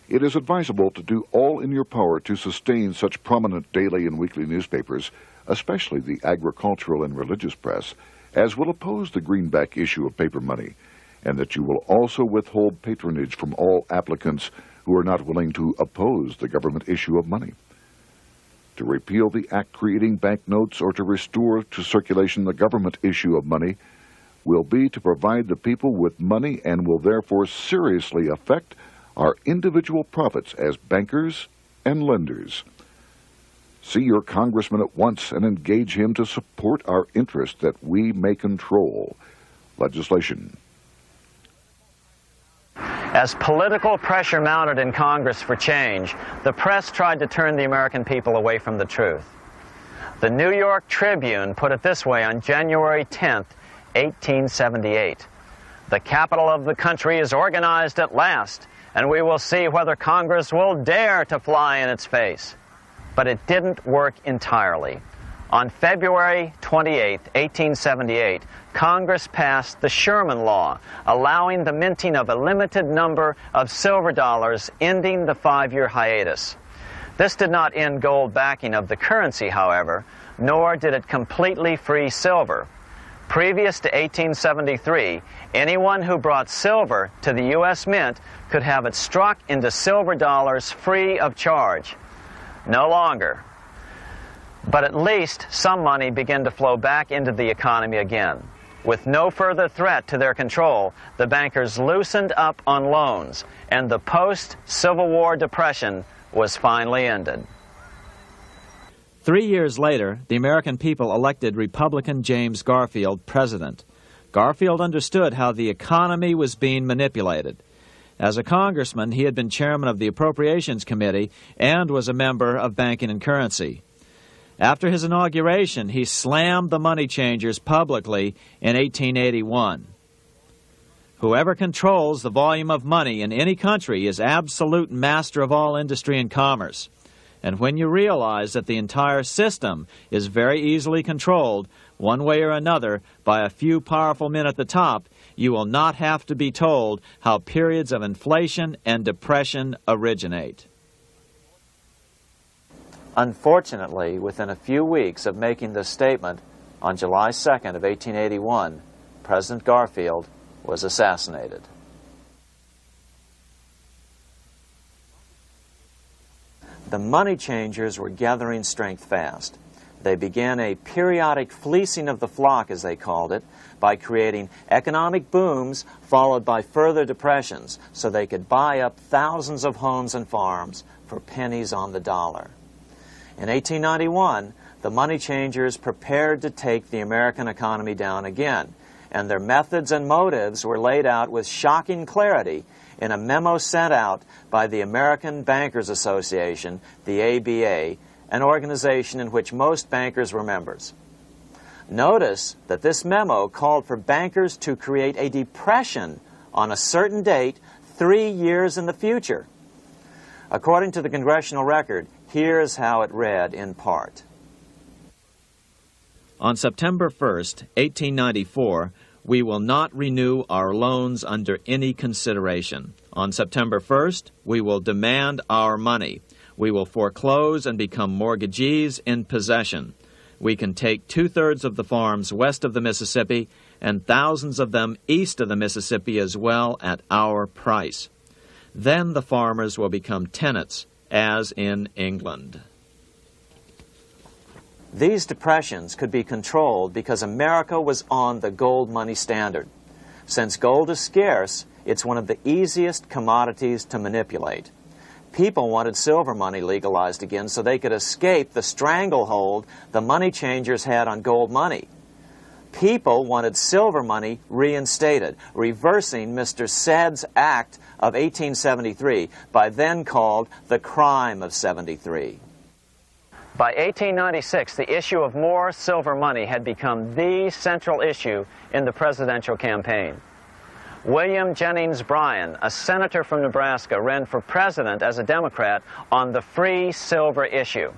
It is advisable to do all in your power to sustain such prominent daily and weekly newspapers, especially the agricultural and religious press, as will oppose the greenback issue of paper money, and that you will also withhold patronage from all applicants who are not willing to oppose the government issue of money. To repeal the act creating banknotes or to restore to circulation the government issue of money will be to provide the people with money and will therefore seriously affect our individual profits as bankers and lenders. See your congressman at once and engage him to support our interest that we may control legislation. As political pressure mounted in Congress for change, the press tried to turn the American people away from the truth. The New York Tribune put it this way on January 10th, 1878. "The capital of the country is organized at last, and we will see whether Congress will dare to fly in its face." But it didn't work entirely. On February 28, 1878, Congress passed the Sherman Law, allowing the minting of a limited number of silver dollars, ending the 5-year hiatus. This did not end gold backing of the currency, however, nor did it completely free silver. Previous to 1873, anyone who brought silver to the U.S. Mint could have it struck into silver dollars free of charge. No longer. But at least some money began to flow back into the economy again. With no further threat to their control, the bankers loosened up on loans, and the post-Civil War depression was finally ended. 3 years later, the American people elected Republican James Garfield president. Garfield understood how the economy was being manipulated. As a congressman, he had been chairman of the Appropriations Committee and was a member of Banking and Currency. After his inauguration, he slammed the money changers publicly in 1881. Whoever controls the volume of money in any country is absolute master of all industry and commerce. And when you realize that the entire system is very easily controlled, one way or another, by a few powerful men at the top, you will not have to be told how periods of inflation and depression originate. Unfortunately, within a few weeks of making this statement, on July 2nd of 1881, President Garfield was assassinated. The money changers were gathering strength fast. They began a periodic fleecing of the flock, as they called it, by creating economic booms followed by further depressions so they could buy up thousands of homes and farms for pennies on the dollar. In 1891, the money changers prepared to take the American economy down again, and their methods and motives were laid out with shocking clarity in a memo sent out by the American Bankers Association, the ABA, an organization in which most bankers were members. Notice that this memo called for bankers to create a depression on a certain date 3 years in the future. According to the Congressional Record, here's how it read in part. On September 1st, 1894, we will not renew our loans under any consideration. On September 1st, we will demand our money. We will foreclose and become mortgagees in possession. We can take 2/3 of the farms west of the Mississippi and thousands of them east of the Mississippi as well at our price. Then the farmers will become tenants, as in England. These depressions could be controlled because America was on the gold money standard. Since gold is scarce, it's one of the easiest commodities to manipulate. People wanted silver money legalized again so they could escape the stranglehold the money changers had on gold money. People wanted silver money reinstated, reversing Mr. Said's Act of 1873, by then called the Crime of 73. By 1896, the issue of more silver money had become the central issue in the presidential campaign. William Jennings Bryan, a senator from Nebraska, ran for president as a Democrat on the free silver issue.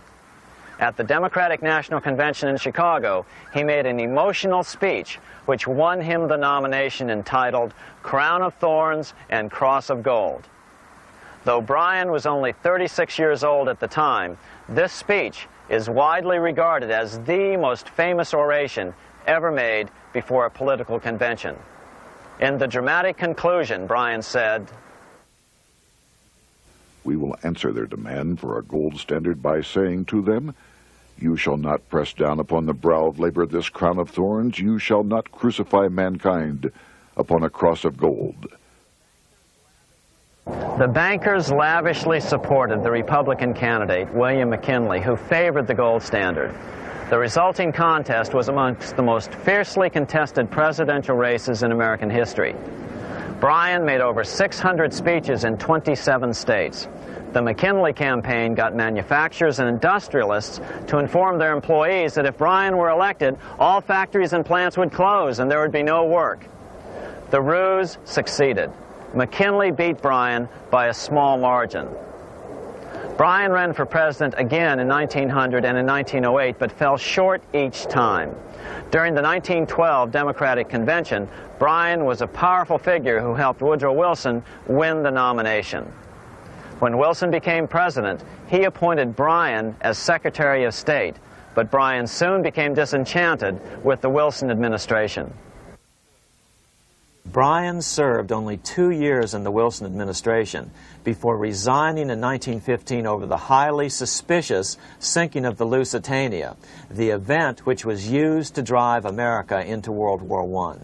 At the Democratic National Convention in Chicago, he made an emotional speech which won him the nomination entitled Crown of Thorns and Cross of Gold. Though Bryan was only 36 years old at the time, this speech is widely regarded as the most famous oration ever made before a political convention. In the dramatic conclusion, Bryan said, "We will answer their demand for a gold standard by saying to them, you shall not press down upon the brow of labor this crown of thorns. You shall not crucify mankind upon a cross of gold." The bankers lavishly supported the Republican candidate, William McKinley, who favored the gold standard. The resulting contest was amongst the most fiercely contested presidential races in American history. Bryan made over 600 speeches in 27 states. The McKinley campaign got manufacturers and industrialists to inform their employees that if Bryan were elected, all factories and plants would close and there would be no work. The ruse succeeded. McKinley beat Bryan by a small margin. Bryan ran for president again in 1900 and in 1908, but fell short each time. During the 1912 Democratic Convention, Bryan was a powerful figure who helped Woodrow Wilson win the nomination. When Wilson became president, he appointed Bryan as Secretary of State, but Bryan soon became disenchanted with the Wilson administration. Bryan served only 2 years in the Wilson administration before resigning in 1915 over the highly suspicious sinking of the Lusitania, the event which was used to drive America into World War I.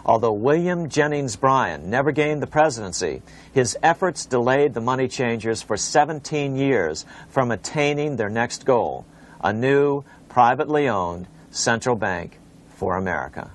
Although William Jennings Bryan never gained the presidency, his efforts delayed the money changers for 17 years from attaining their next goal, a new, privately owned central bank for America.